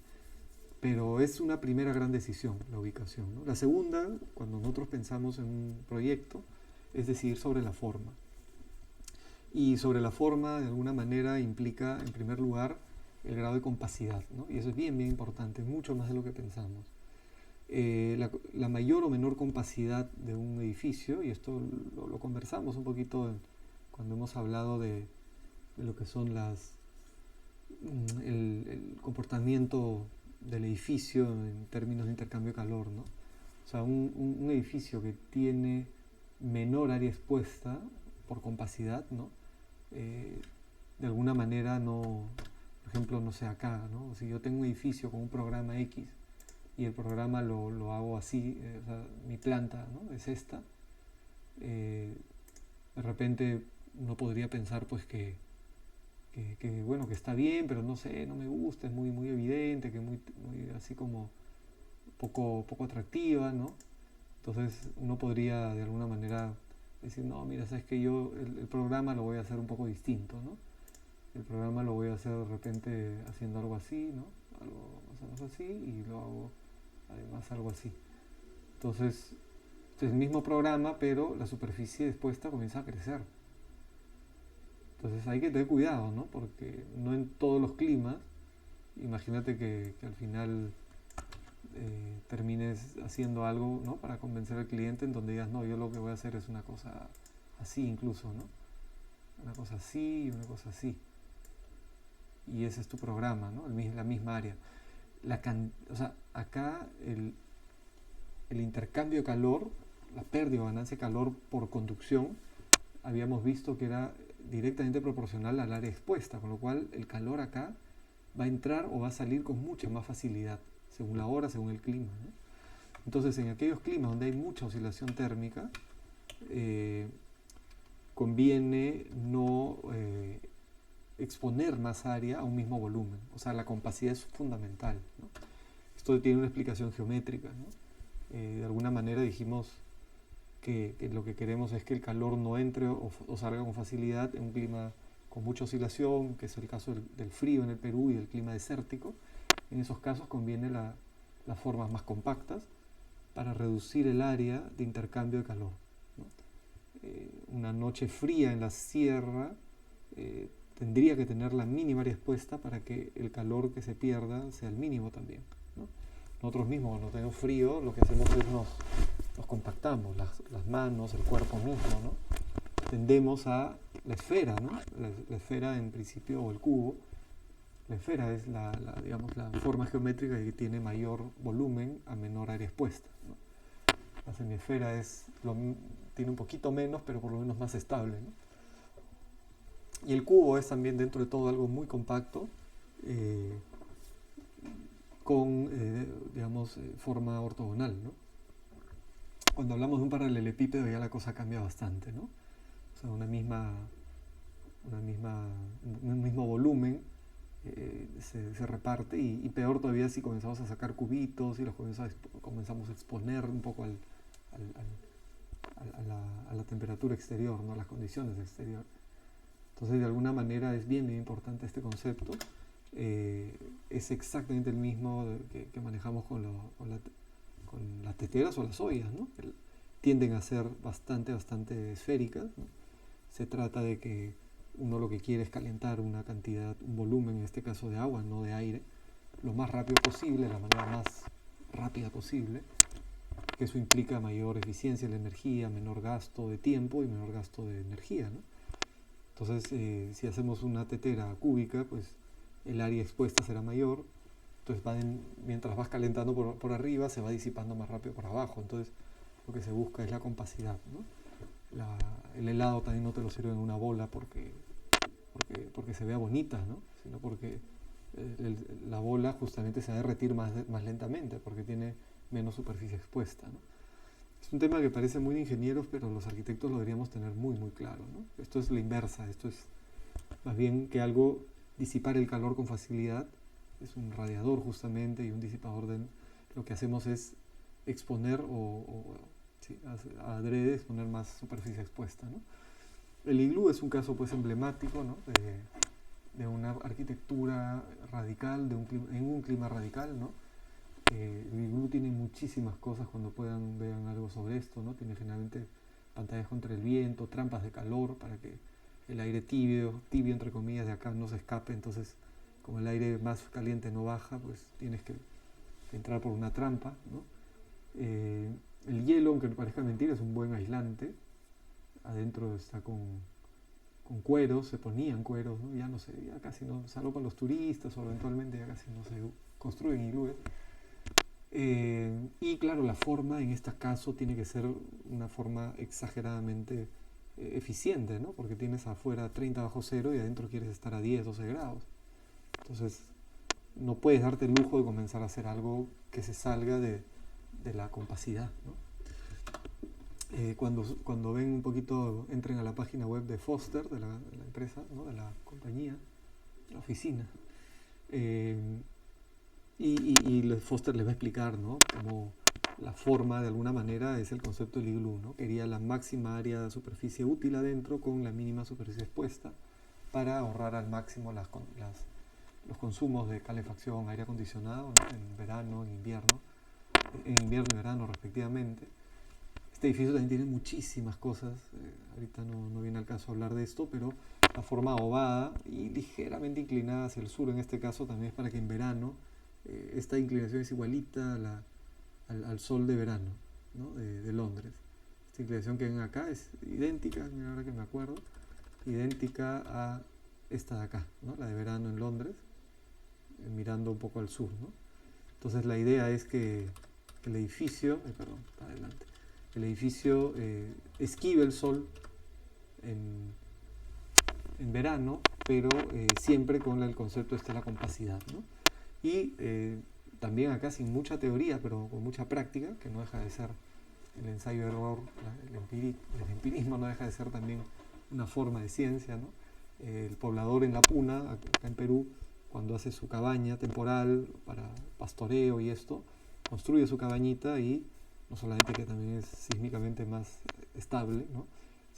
Pero es una primera gran decisión, la ubicación, ¿no? La segunda, cuando nosotros pensamos en un proyecto, es decidir sobre la forma. Y sobre la forma, de alguna manera, implica, en primer lugar, el grado de compacidad, ¿no? Y eso es bien, bien importante, mucho más de lo que pensamos. La mayor o menor compacidad de un edificio, y esto lo conversamos un poquito cuando hemos hablado de lo que son el comportamiento del edificio en términos de intercambio de calor, ¿no? O sea, un edificio que tiene menor área expuesta por compacidad, ¿no? Eh, de alguna manera no, por ejemplo, no sé, acá, ¿no? Si yo tengo un edificio con un programa X y el programa lo hago así, o sea, mi planta, ¿no? Es esta, de repente uno podría pensar pues bueno, que está bien, pero no sé, no me gusta, es muy, muy evidente, que muy, muy así como poco atractiva, ¿no? Entonces uno podría de alguna manera decir, no, mira, sabes que yo el programa lo voy a hacer un poco distinto, ¿no? El programa lo voy a hacer de repente haciendo algo así, ¿no? Algo más o menos así, y lo hago además algo así. Entonces, es el mismo programa, pero la superficie expuesta comienza a crecer. Entonces hay que tener cuidado, ¿no? Porque no en todos los climas, imagínate que al final termines haciendo algo, ¿no? Para convencer al cliente en donde digas, no, yo lo que voy a hacer es una cosa así incluso, ¿no? Una cosa así y una cosa así. Y ese es tu programa, ¿no? La misma área. O sea, acá el intercambio de calor, la pérdida o ganancia de calor por conducción, habíamos visto que era directamente proporcional al área expuesta, con lo cual el calor acá va a entrar o va a salir con mucha más facilidad, según la hora, según el clima, ¿no? Entonces, en aquellos climas donde hay mucha oscilación térmica, conviene no exponer más área a un mismo volumen. O sea, la compacidad es fundamental, ¿no? Esto tiene una explicación geométrica, ¿no? De alguna manera dijimos que lo que queremos es que el calor no entre o salga con facilidad en un clima con mucha oscilación, que es el caso del frío en el Perú y del clima desértico. En esos casos conviene las formas más compactas para reducir el área de intercambio de calor, ¿no? Una noche fría en la sierra tendría que tener la mínima área expuesta para que el calor que se pierda sea el mínimo también, ¿no? Nosotros mismos cuando tenemos frío lo que hacemos es nos compactamos, las manos, el cuerpo mismo, ¿no? Tendemos a la esfera, ¿no? La esfera en principio, o el cubo. La esfera es digamos, la forma geométrica que tiene mayor volumen a menor área expuesta, ¿no? La semiesfera tiene un poquito menos, pero por lo menos más estable, ¿no? Y el cubo es también dentro de todo algo muy compacto, con, digamos, forma ortogonal, ¿no? Cuando hablamos de un paralelepípedo ya la cosa cambia bastante, ¿no? O sea, un mismo volumen se reparte y peor todavía si comenzamos a sacar cubitos y los comenzamos a exponer un poco a la temperatura exterior, ¿no? A las condiciones exteriores. Entonces, de alguna manera es bien, bien importante este concepto. Es exactamente el mismo que manejamos con las teteras o las ollas, ¿no? Que tienden a ser bastante esféricas, ¿no? Se trata de que uno lo que quiere es calentar una cantidad, un volumen, en este caso de agua, no de aire, lo más rápido posible, de la manera más rápida posible, que eso implica mayor eficiencia en la energía, menor gasto de tiempo y menor gasto de energía, ¿no? Entonces, si hacemos una tetera cúbica, pues el área expuesta será mayor, entonces mientras vas calentando por arriba, se va disipando más rápido por abajo, entonces lo que se busca es la compacidad, ¿no? El helado también no te lo sirve en una bola porque se vea bonita, ¿no? Sino porque la bola justamente se va a derretir más lentamente porque tiene menos superficie expuesta, ¿no? Es un tema que parece muy de ingenieros, pero los arquitectos lo deberíamos tener muy, muy claro, ¿no? Esto es la inversa, esto es más bien que algo disipar el calor con facilidad, es un radiador justamente y un disipador lo que hacemos es exponer sí, adrede es poner más superficie expuesta, ¿no? El iglú es un caso pues emblemático, ¿no? de una arquitectura radical, en un clima radical, ¿no? El iglú tiene muchísimas cosas, cuando puedan vean algo sobre esto, ¿no? Tiene generalmente pantallas contra el viento, trampas de calor para que el aire tibio entre comillas de acá no se escape, entonces como el aire más caliente no baja, pues tienes que entrar por una trampa, ¿no? El hielo, aunque parezca mentira, es un buen aislante. Adentro está con cueros, se ponían cueros, ¿no? Ya no sé, ya casi no, salvo con los turistas o eventualmente ya casi no se construyen iglúes. Y claro, la forma en este caso tiene que ser una forma exageradamente eficiente, ¿no? Porque tienes afuera 30 bajo cero y adentro quieres estar a 10, 12 grados. Entonces, no puedes darte el lujo de comenzar a hacer algo que se salga de la compacidad, ¿no? Cuando ven un poquito, entren a la página web de Foster, de la empresa, ¿no? De la compañía, la oficina. Y Foster les va a explicar, ¿no? Cómo la forma, de alguna manera, es el concepto del iglú, ¿no? Quería la máxima área de superficie útil adentro con la mínima superficie expuesta para ahorrar al máximo los consumos de calefacción, aire acondicionado, ¿no? En verano, en invierno y verano respectivamente. Este edificio también tiene muchísimas cosas, ahorita no viene al caso hablar de esto, pero la forma ovada y ligeramente inclinada hacia el sur en este caso también es para que en verano esta inclinación es igualita al sol de verano, ¿no? de Londres. Esta inclinación que ven acá es idéntica, ahora que me acuerdo, idéntica a esta de acá, ¿no? La de verano en Londres, mirando un poco al sur, ¿no? Entonces la idea es que el edificio, para adelante, el edificio esquive el sol en verano, pero siempre con el concepto de la compacidad, ¿no? Y también acá sin mucha teoría, pero con mucha práctica, que no deja de ser el ensayo-error, el empirismo no deja de ser también una forma de ciencia, ¿no? El poblador en la Puna, acá en Perú, cuando hace su cabaña temporal para pastoreo y esto, construye su cabañita y no solamente que también es sísmicamente más estable, ¿no?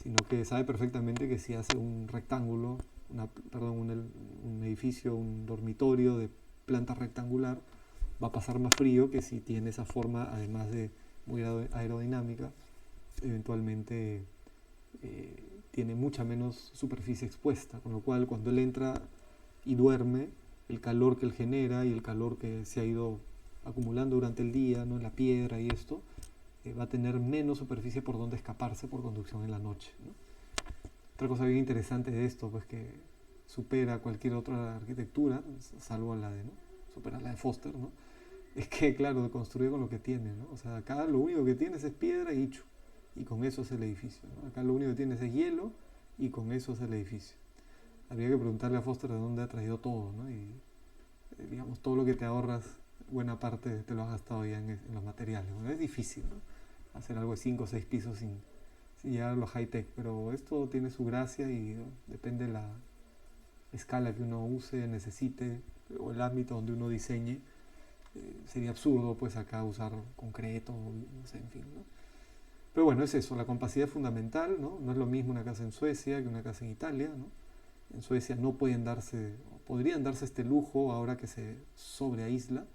Sino que sabe perfectamente que si hace un rectángulo, un edificio, un dormitorio de planta rectangular, va a pasar más frío que si tiene esa forma, además de muy aerodinámica, eventualmente tiene mucha menos superficie expuesta, con lo cual cuando él entra y duerme, el calor que él genera y el calor que se ha ido acumulando durante el día, ¿no? En la piedra y esto, va a tener menos superficie por donde escaparse por conducción en la noche, ¿no? Otra cosa bien interesante de esto, pues que supera cualquier otra arquitectura, salvo la de, ¿no? Supera la de Foster, ¿no? Es que, claro, construye con lo que tiene, ¿no? O sea, acá lo único que tienes es piedra y hicho, y con eso es el edificio, ¿no? Acá lo único que tienes es hielo, y con eso es el edificio. Habría que preguntarle a Foster de dónde ha traído todo, ¿no? Y, digamos, todo lo que te ahorras, buena parte te lo has gastado ya en los materiales. Bueno, es difícil, ¿no? Hacer algo de 5 o 6 pisos sin llegar a lo high-tech, pero esto tiene su gracia y depende de la escala que uno use, necesite, o el ámbito donde uno diseñe. Sería absurdo pues acá usar concreto, no sé, en fin, ¿no? Pero bueno, es eso, la compacidad es fundamental, ¿no? No es lo mismo una casa en Suecia que una casa en Italia, ¿no? En Suecia no podrían darse este lujo ahora que se sobreaísla,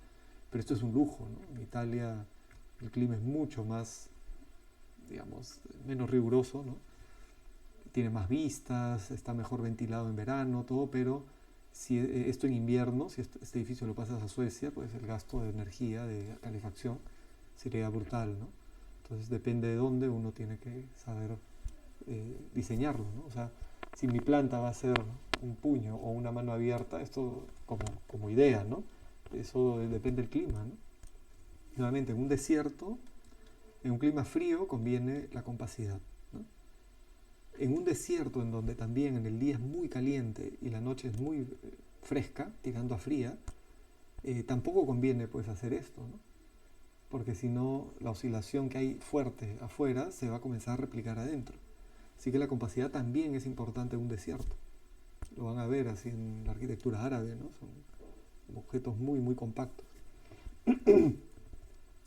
pero esto es un lujo, ¿no? En Italia el clima es mucho más, digamos, menos riguroso, ¿no? Tiene más vistas, está mejor ventilado en verano, todo, pero si esto en invierno, si este edificio lo pasas a Suecia, pues el gasto de energía, de calefacción, sería brutal, ¿no? Entonces depende de dónde uno tiene que saber diseñarlo, ¿no? O sea, si mi planta va a ser un puño o una mano abierta, esto como idea, ¿no? Eso depende del clima, ¿no? Nuevamente, en un desierto, en un clima frío, conviene la compacidad, ¿no? En un desierto en donde también en el día es muy caliente y la noche es muy fresca, tirando a fría, tampoco conviene pues hacer esto, ¿no? Porque si no, la oscilación que hay fuerte afuera se va a comenzar a replicar adentro. Así que la compacidad también es importante en un desierto. Lo van a ver así en la arquitectura árabe, ¿no? Son objetos muy, muy compactos.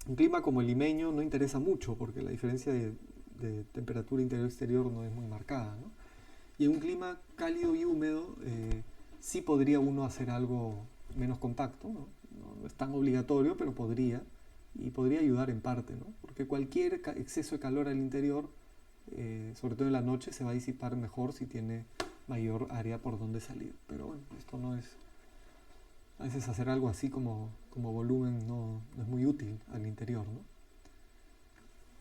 Un clima como el limeño no interesa mucho porque la diferencia de temperatura interior-exterior no es muy marcada, ¿no? Y en un clima cálido y húmedo sí podría uno hacer algo menos compacto, ¿no? No es tan obligatorio, pero podría, y podría ayudar en parte, ¿no? Porque cualquier exceso de calor al interior, sobre todo en la noche, se va a disipar mejor si tiene mayor área por donde salir. Pero bueno, esto no es... A veces hacer algo así como volumen no es muy útil al interior, ¿no?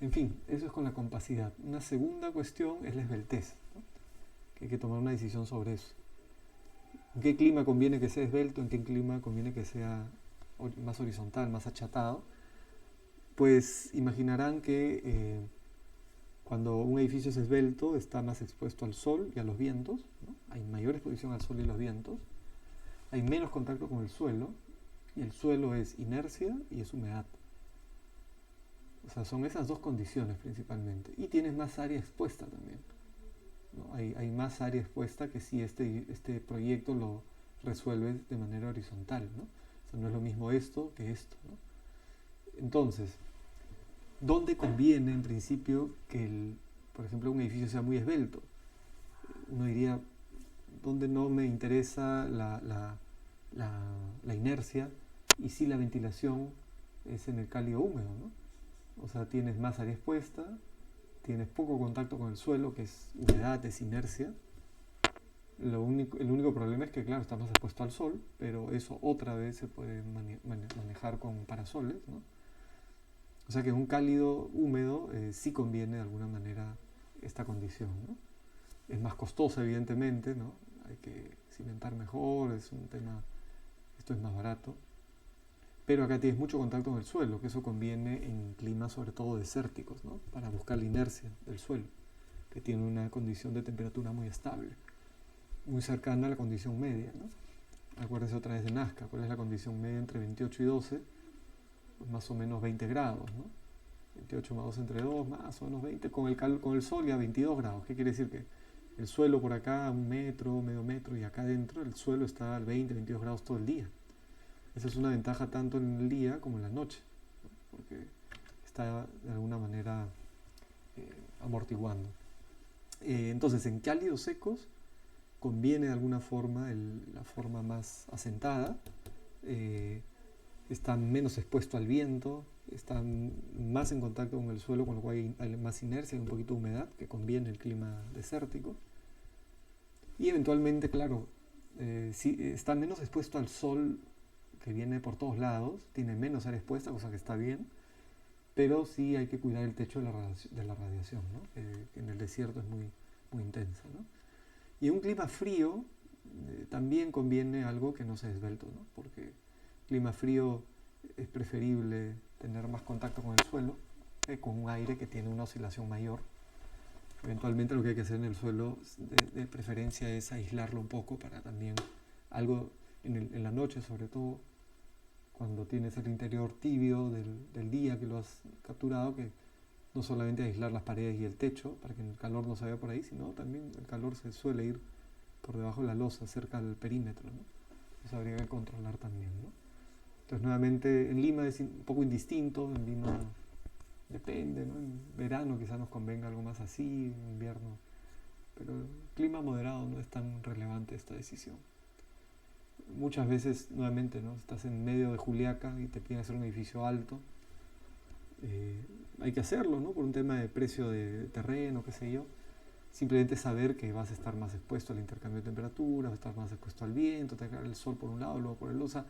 En fin, eso es con la compacidad. Una segunda cuestión es la esbeltez, ¿no? Que hay que tomar una decisión sobre eso. ¿En qué clima conviene que sea esbelto? ¿En qué clima conviene que sea más horizontal, más achatado? Pues imaginarán que cuando un edificio es esbelto está más expuesto al sol y a los vientos, ¿no? Hay mayor exposición al sol y los vientos, hay menos contacto con el suelo, y el suelo es inercia y es humedad. O sea, son esas dos condiciones principalmente. Y tienes más área expuesta también, ¿no? Hay más área expuesta que si este proyecto lo resuelves de manera horizontal, ¿no? O sea, no es lo mismo esto que esto, ¿no? Entonces, ¿dónde conviene en principio que, por ejemplo, un edificio sea muy esbelto? Uno diría, ¿dónde no me interesa la inercia y si la ventilación es en el cálido húmedo, ¿no? O sea, tienes más área expuesta, tienes poco contacto con el suelo, que es humedad, es inercia. El único problema es que, claro, está más expuesto al sol, pero eso otra vez se puede manejar con parasoles, ¿no? O sea que en un cálido húmedo sí conviene de alguna manera esta condición, ¿no? Es más costosa, evidentemente, ¿no? Hay que cimentar mejor, es un tema, esto es más barato. Pero acá tienes mucho contacto con el suelo, que eso conviene en climas sobre todo desérticos, ¿no? Para buscar la inercia del suelo, que tiene una condición de temperatura muy estable, muy cercana a la condición media, ¿no? Acuérdense otra vez de Nazca, ¿cuál es la condición media entre 28 y 12? Pues más o menos 20 grados, ¿no? 28 más 2 entre 2, más o menos 20, con el sol ya 22 grados. ¿Qué quiere decir? Que el suelo por acá, un metro, medio metro, y acá adentro el suelo está al 20, 22 grados todo el día. Esa es una ventaja tanto en el día como en la noche, ¿no? Porque está de alguna manera amortiguando. Entonces, en cálidos secos conviene de alguna forma la forma más asentada, está menos expuesto al viento, está más en contacto con el suelo, con lo cual hay más inercia y un poquito de humedad, que conviene el clima desértico. Y eventualmente, claro, si está menos expuesto al sol, que viene por todos lados, tiene menos área expuesta, cosa que está bien, pero sí hay que cuidar el techo de la radiación, ¿no? Que en el desierto es muy, muy intensa, ¿no? Y en un clima frío también conviene algo que no sea esbelto, ¿no? Porque clima frío es preferible tener más contacto con el suelo, con un aire que tiene una oscilación mayor. Eventualmente lo que hay que hacer en el suelo de preferencia es aislarlo un poco para también algo en la noche, sobre todo cuando tienes el interior tibio del día que lo has capturado, que no solamente aislar las paredes y el techo para que el calor no se vaya por ahí, sino también el calor se suele ir por debajo de la losa, cerca del perímetro, ¿no? Eso habría que controlar también, ¿no? Entonces, nuevamente, en Lima es un poco indistinto, en Lima depende, ¿no? En verano quizás nos convenga algo más así, en invierno, pero en clima moderado no es tan relevante esta decisión. Muchas veces, nuevamente, ¿no? Estás en medio de Juliaca y te piden hacer un edificio alto, hay que hacerlo, ¿no? Por un tema de precio de terreno, qué sé yo. Simplemente saber que vas a estar más expuesto al intercambio de temperatura, vas a estar más expuesto al viento, te va a caer el sol por un lado, luego por el otro. O sea,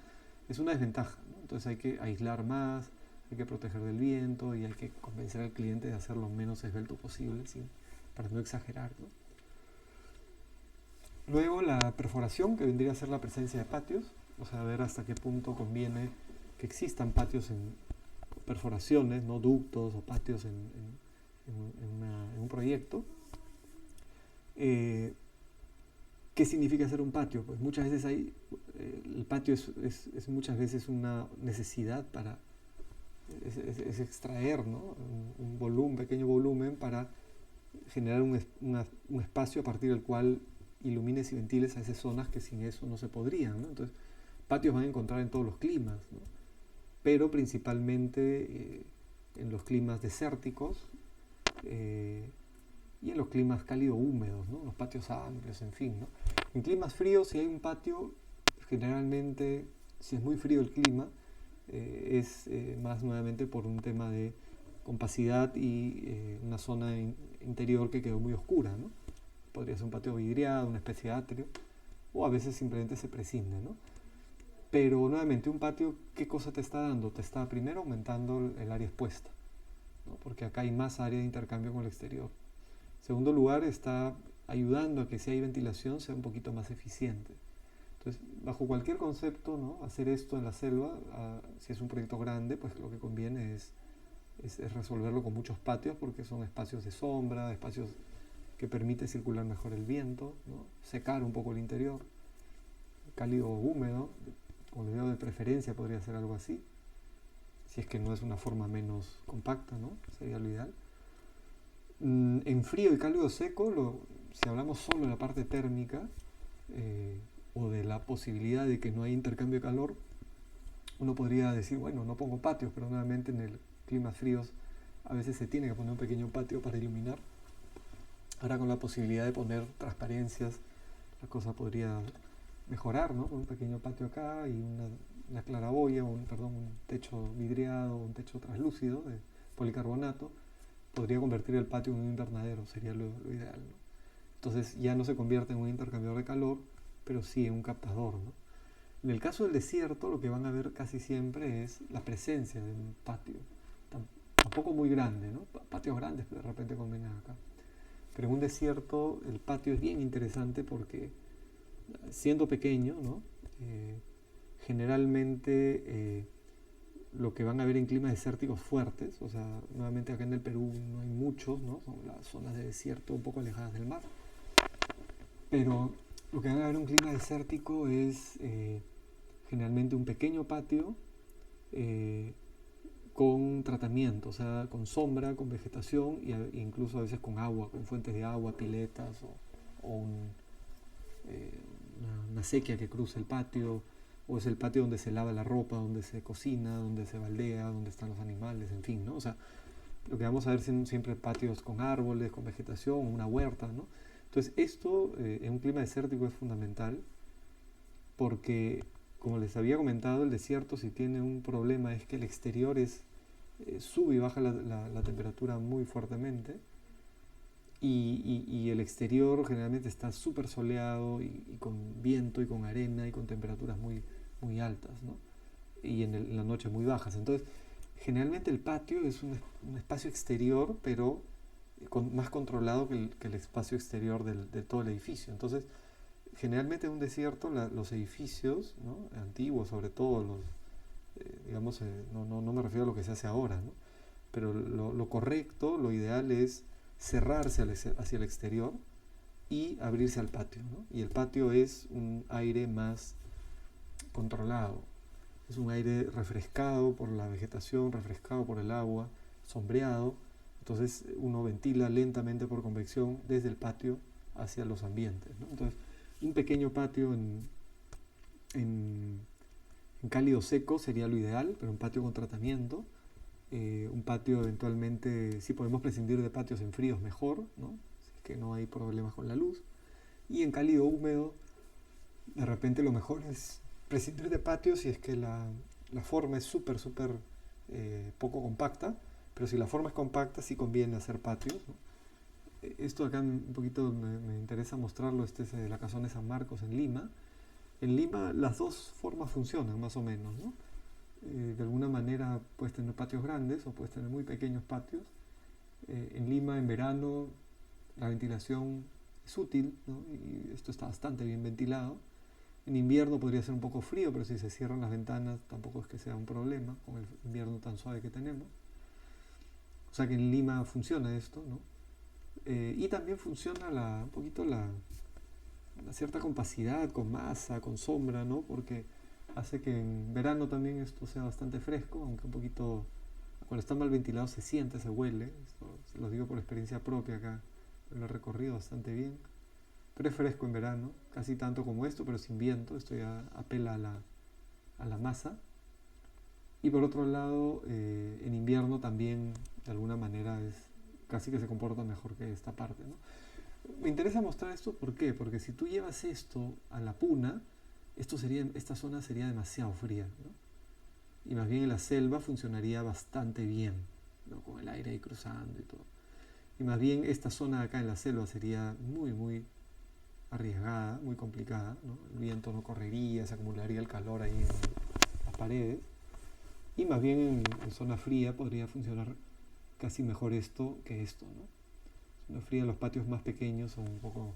es una desventaja, ¿no? Entonces hay que aislar más, hay que proteger del viento y hay que convencer al cliente de hacer lo menos esbelto posible, ¿sí? Para no exagerar, ¿no? Luego la perforación, que vendría a ser la presencia de patios, o sea, ver hasta qué punto conviene que existan patios en perforaciones, no ductos o patios en un proyecto. ¿Qué significa hacer un patio? Pues muchas veces el patio es muchas veces una necesidad para es extraer, ¿no? un pequeño volumen para generar un espacio a partir del cual ilumines y ventiles a esas zonas que sin eso no se podrían, ¿no? Entonces, patios van a encontrar en todos los climas, ¿no? pero principalmente en los climas desérticos y en los climas cálido-húmedos, ¿no? Los patios amplios, en fin, ¿no? En climas fríos, si hay un patio, generalmente, si es muy frío el clima, es más nuevamente por un tema de compacidad y una zona interior que quedó muy oscura, ¿no? Podría ser un patio vidriado, una especie de atrio, o a veces simplemente se prescinde, ¿no? Pero nuevamente, un patio, ¿qué cosa te está dando? Te está primero aumentando el área expuesta, ¿no? Porque acá hay más área de intercambio con el exterior. En segundo lugar, está ayudando a que si hay ventilación sea un poquito más eficiente. Entonces, bajo cualquier concepto, ¿no? Hacer esto en la selva, si es un proyecto grande, pues lo que conviene es resolverlo con muchos patios porque son espacios de sombra, espacios que permite circular mejor el viento, ¿no? Secar un poco el interior, cálido o húmedo, como les digo, de preferencia podría ser algo así, si es que no es una forma menos compacta, ¿no? Sería lo ideal. En frío y cálido seco, si hablamos solo de la parte térmica o de la posibilidad de que no haya intercambio de calor, uno podría decir, bueno, no pongo patios, pero nuevamente en el climas fríos a veces se tiene que poner un pequeño patio para iluminar. Ahora con la posibilidad de poner transparencias, la cosa podría mejorar, ¿no? Con un pequeño patio acá y una claraboya, un techo vidriado, un techo translúcido de policarbonato, podría convertir el patio en un invernadero, sería lo ideal, ¿no? Entonces ya no se convierte en un intercambiador de calor, pero sí en un captador, ¿no? En el caso del desierto, lo que van a ver casi siempre es la presencia de un patio, tampoco muy grande, ¿no? Patios grandes de repente convienen acá. Pero en un desierto el patio es bien interesante porque siendo pequeño, ¿no? Generalmente lo que van a ver en climas desérticos fuertes, o sea, nuevamente acá en el Perú no hay muchos, ¿no? Son las zonas de desierto un poco alejadas del mar. Pero lo que van a ver en un clima desértico es generalmente un pequeño patio eh, con tratamiento, o sea, con sombra, con vegetación e incluso a veces con agua, con fuentes de agua, piletas o eh, una sequía que cruza el patio, o es el patio donde se lava la ropa, donde se cocina, donde se baldea, donde están los animales, en fin, ¿no? O sea, lo que vamos a ver son siempre patios con árboles, con vegetación, una huerta, ¿no? Entonces, esto en un clima desértico es fundamental porque, como les había comentado, el desierto si tiene un problema es que el exterior sube y baja la temperatura muy fuertemente y el exterior generalmente está súper soleado y con viento y con arena y con temperaturas muy altas, ¿no? Y en la noche muy bajas. Entonces, generalmente el patio es un espacio exterior, pero más controlado que el espacio exterior de todo el edificio. Entonces, generalmente en un desierto los edificios, ¿no? Antiguos, sobre todo digamos, no me refiero a lo que se hace ahora, ¿no? Pero lo correcto, lo ideal es cerrarse hacia el exterior y abrirse al patio, ¿no? Y el patio es un aire más controlado, es un aire refrescado por la vegetación, refrescado por el agua, sombreado, entonces uno ventila lentamente por convección desde el patio hacia los ambientes, ¿no? Entonces, un pequeño patio en cálido seco sería lo ideal, pero un patio con tratamiento. Un patio eventualmente, si podemos prescindir de patios en fríos, mejor, ¿no? Si es que no hay problemas con la luz. Y en cálido húmedo, de repente lo mejor es prescindir de patios si es que la forma es súper poco compacta, pero si la forma es compacta sí conviene hacer patios, ¿no? Esto acá un poquito me interesa mostrarlo, este es de la casona de San Marcos en Lima. En Lima las dos formas funcionan más o menos, ¿no? De alguna manera puedes tener patios grandes o puedes tener muy pequeños patios. En Lima en verano la ventilación es útil, ¿no? Y esto está bastante bien ventilado. En invierno podría ser un poco frío, pero si se cierran las ventanas tampoco es que sea un problema con el invierno tan suave que tenemos. O sea que en Lima funciona esto, ¿no? Y también funciona un poquito la cierta compacidad con masa, con sombra, ¿no? Porque hace que en verano también esto sea bastante fresco, aunque un poquito, cuando está mal ventilado se siente, se huele. Esto se los digo por experiencia propia acá, lo he recorrido bastante bien. Pero es fresco en verano, casi tanto como esto, pero sin viento. Esto ya apela a la masa. Y por otro lado, en invierno también de alguna manera es casi que se comporta mejor que esta parte, ¿no? Me interesa mostrar esto, ¿por qué? Porque si tú llevas esto a la puna, esta zona sería demasiado fría, ¿no? Y más bien en la selva funcionaría bastante bien, ¿no? Con el aire ahí cruzando y todo. Y más bien esta zona de acá en la selva sería muy, muy arriesgada, muy complicada, ¿no? El viento no correría, se acumularía el calor ahí en las paredes. Y más bien en zona fría podría funcionar casi mejor esto que esto, ¿no? Zona fría, los patios más pequeños son un poco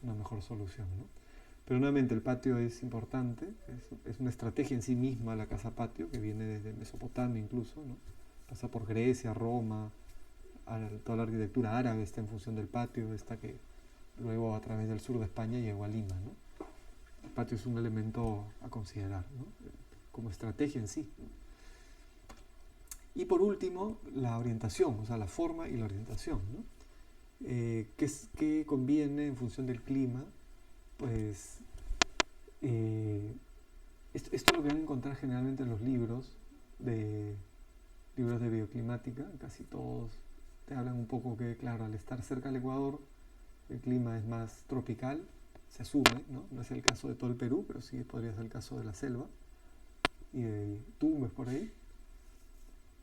una mejor solución, ¿no? Pero nuevamente el patio es importante, es una estrategia en sí misma la casa patio, que viene desde Mesopotamia incluso, ¿no? Pasa por Grecia, Roma, toda la arquitectura árabe está en función del patio, esta que luego a través del sur de España llegó a Lima, ¿no? El patio es un elemento a considerar, ¿no? Como estrategia en sí, ¿no? Y por último, la orientación, o sea, la forma y la orientación, ¿no? ¿Qué conviene en función del clima? Pues esto es lo que van a encontrar generalmente en los libros de bioclimática, casi todos te hablan un poco que, claro, al estar cerca del Ecuador, el clima es más tropical, se asume, ¿no? No es el caso de todo el Perú, pero sí podría ser el caso de la selva y de Tumbes por ahí.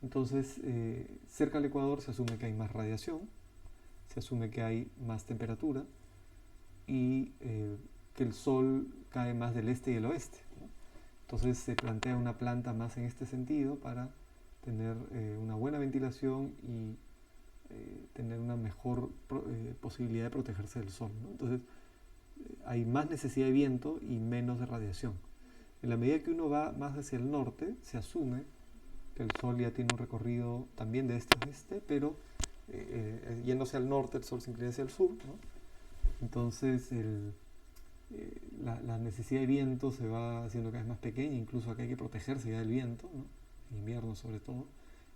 Entonces, cerca del Ecuador se asume que hay más radiación, se asume que hay más temperatura y que el sol cae más del este y el oeste, ¿no? Entonces se plantea una planta más en este sentido para tener una buena ventilación y tener una mejor posibilidad de protegerse del sol, ¿no? Entonces hay más necesidad de viento y menos de radiación. En la medida que uno va más hacia el norte, se asume que el sol ya tiene un recorrido también de este a oeste, pero yéndose al norte el sol se inclina hacia el sur, ¿no? Entonces la necesidad de viento se va haciendo cada vez más pequeña, incluso acá hay que protegerse ya del viento, ¿no? En invierno sobre todo,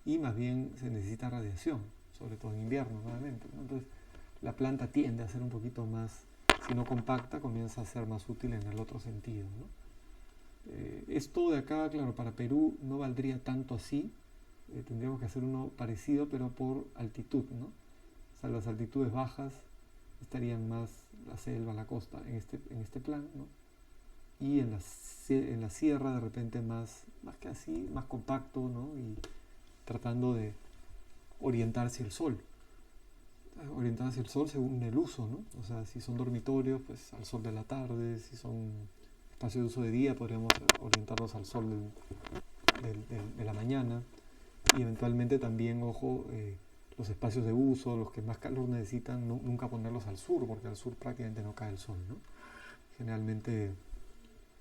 y más bien se necesita radiación, sobre todo en invierno nuevamente, ¿no? Entonces la planta tiende a ser un poquito más, si no compacta, comienza a ser más útil en el otro sentido, ¿no? Esto de acá, claro, para Perú no valdría tanto así, tendríamos que hacer uno parecido, pero por altitud, ¿no? O sea, las altitudes bajas estarían más la selva, la costa, en este plan, ¿no? Y en la sierra de repente más que así, más compacto, ¿no? Y tratando de orientar hacia el sol. Orientar hacia el sol según el uso, ¿no? O sea, si son dormitorios, pues al sol de la tarde, si son espacios de uso de día, podríamos orientarlos al sol de la mañana. Y eventualmente también, ojo, los espacios de uso, los que más calor necesitan, nunca ponerlos al sur, porque al sur prácticamente no cae el sol, ¿no? Generalmente,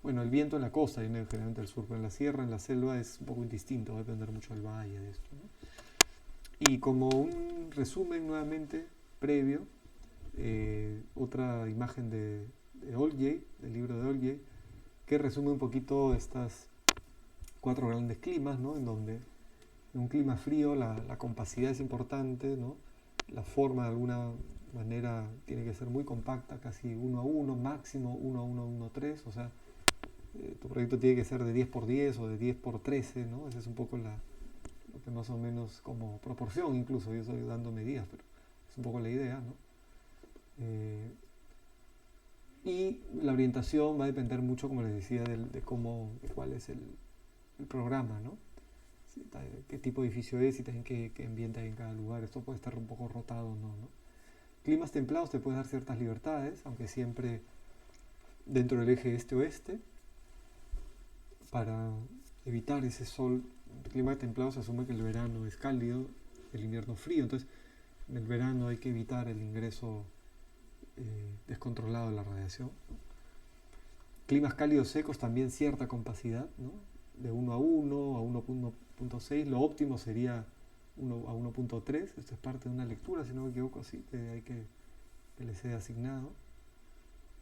bueno, el viento en la costa viene generalmente al sur, pero en la sierra, en la selva es un poco indistinto, va a depender mucho del valle, de esto, ¿no? Y como un resumen nuevamente, previo, otra imagen de Oljay, del libro de Oljay, que resume un poquito estas 4 grandes climas, ¿no? En donde en un clima frío la compacidad es importante, ¿no? La forma de alguna manera tiene que ser muy compacta, casi 1 a 1, máximo 1 a 1 a 1 a 3, o sea, tu proyecto tiene que ser de 10 por 10 o de 10 por 13, ¿no? Esa es un poco lo que más o menos como proporción, incluso yo estoy dando medidas, pero es un poco la idea, ¿no? Y la orientación va a depender mucho, como les decía, de cuál es el programa, ¿no? Qué tipo de edificio es y también qué ambiente hay en cada lugar. Esto puede estar un poco rotado o no, ¿no? Climas templados te puedes dar ciertas libertades, aunque siempre dentro del eje este-oeste, para evitar ese sol. El clima templado se asume que el verano es cálido, el invierno frío, entonces en el verano hay que evitar el ingreso descontrolado de la radiación. Climas cálidos secos también cierta compacidad, ¿no? De 1 a 1 a 1.6, lo óptimo sería 1 a 1.3, esto es parte de una lectura, si no me equivoco, así, que les he asignado.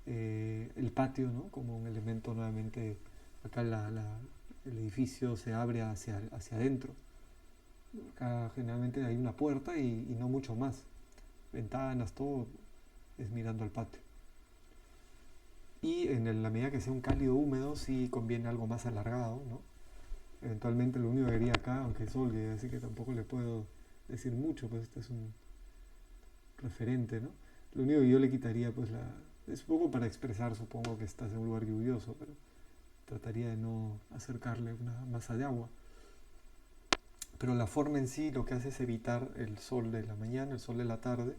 El patio, ¿no? Como un elemento nuevamente, acá el edificio se abre hacia adentro. Acá generalmente hay una puerta y no mucho más. Ventanas, todo es mirando al patio. Y en la medida que sea un cálido húmedo, sí conviene algo más alargado, ¿no? eventualmente lo único que haría acá, aunque es Olga, así que tampoco le puedo decir mucho, pues este es un referente, ¿no? Lo único que yo le quitaría, pues es un poco para expresar, supongo que estás en un lugar lluvioso, pero trataría de no acercarle una masa de agua. Pero la forma en sí lo que hace es evitar el sol de la mañana, el sol de la tarde,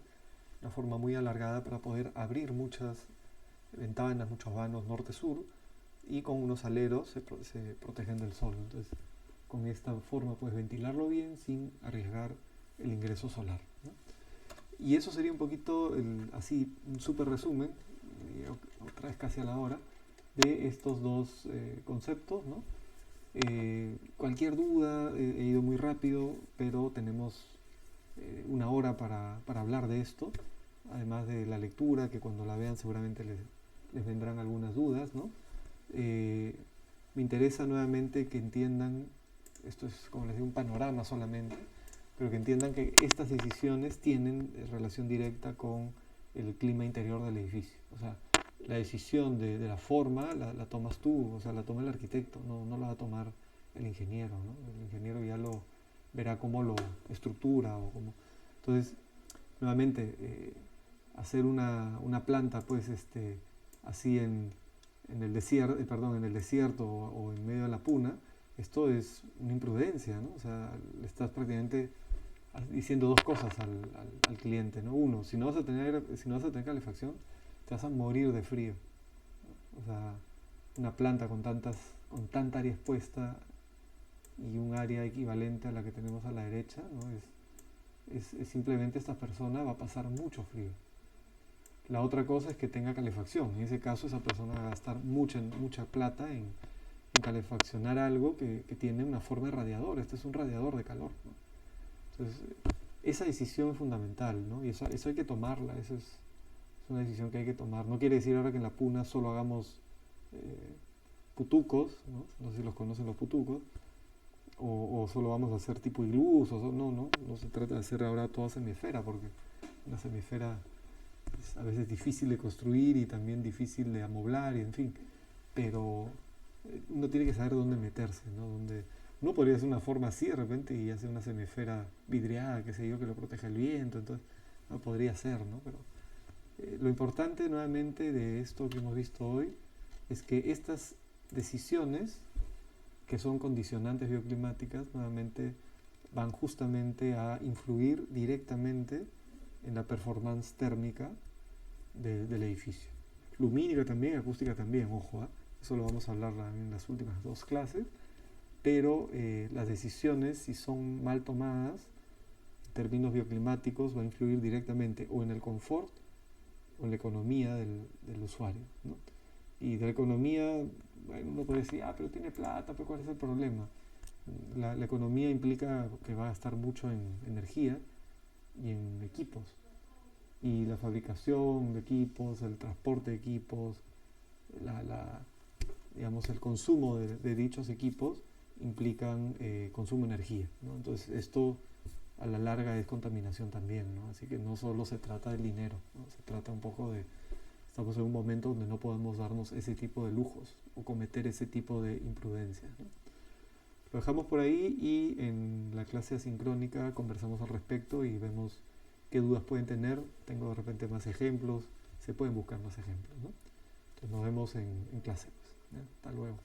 una forma muy alargada para poder abrir muchas ventanas, muchos vanos norte-sur, y con unos aleros se protegen del sol. Entonces, con esta forma puedes ventilarlo bien sin arriesgar el ingreso solar, ¿no? Y eso sería un poquito, así, un súper resumen, otra vez casi a la hora, de estos dos conceptos, ¿no? Cualquier duda, he ido muy rápido, pero tenemos una hora para hablar de esto, además de la lectura, que cuando la vean seguramente les vendrán algunas dudas, ¿no? Me interesa nuevamente que entiendan, esto es como les digo un panorama solamente, pero que entiendan que estas decisiones tienen relación directa con el clima interior del edificio. O sea, la decisión de la forma la tomas tú, o sea, la toma el arquitecto, no la va a tomar el ingeniero, ¿no? El ingeniero ya lo verá cómo lo estructura o cómo. Entonces, nuevamente, hacer una planta, pues, así en el desierto, en el desierto o en medio de la puna, esto es una imprudencia, ¿no? O sea, le estás prácticamente diciendo dos cosas al cliente, ¿no? Uno, si no vas a tener calefacción, te vas a morir de frío. O sea, una planta con tanta área expuesta y un área equivalente a la que tenemos a la derecha, ¿no? Es simplemente esta persona va a pasar mucho frío. La otra cosa es que tenga calefacción. En ese caso, esa persona va a gastar mucha plata en calefaccionar algo que tiene una forma de radiador. Este es un radiador de calor, ¿no? Entonces, esa decisión es fundamental, ¿no? Y eso hay que tomarla. Es una decisión que hay que tomar. No quiere decir ahora que en la puna solo hagamos putucos, ¿no? No sé si los conocen los putucos, o solo vamos a hacer tipo iglús, no se trata de hacer ahora toda semiesfera, porque una semiesfera es a veces difícil de construir y también difícil de amoblar, y en fin, pero uno tiene que saber dónde meterse, ¿no? Uno podría hacer una forma así de repente y hacer una semiesfera vidriada, qué sé yo, que lo proteja el viento, entonces no podría ser, ¿no? Pero lo importante nuevamente de esto que hemos visto hoy es que estas decisiones, que son condicionantes bioclimáticas, nuevamente van justamente a influir directamente en la performance térmica del edificio. Lumínica también, acústica también, ojo, eso lo vamos a hablar en las últimas dos clases, pero las decisiones, si son mal tomadas, en términos bioclimáticos, va a influir directamente o en el confort o en la economía del usuario, ¿no? Y de la economía, bueno, uno puede decir, pero tiene plata, pero ¿cuál es el problema? La economía implica que va a gastar mucho en energía y en equipos. Y la fabricación de equipos, el transporte de equipos, digamos, el consumo de dichos equipos implican consumo de energía, ¿no? Entonces esto a la larga es contaminación también, ¿no? Así que no solo se trata del dinero, ¿no? Se trata un poco estamos en un momento donde no podemos darnos ese tipo de lujos o cometer ese tipo de imprudencias, ¿no? Lo dejamos por ahí y en la clase asincrónica conversamos al respecto y vemos qué dudas pueden tener. Tengo de repente más ejemplos, se pueden buscar más ejemplos, ¿no? Entonces nos vemos en clase, pues, ¿ya? Hasta luego.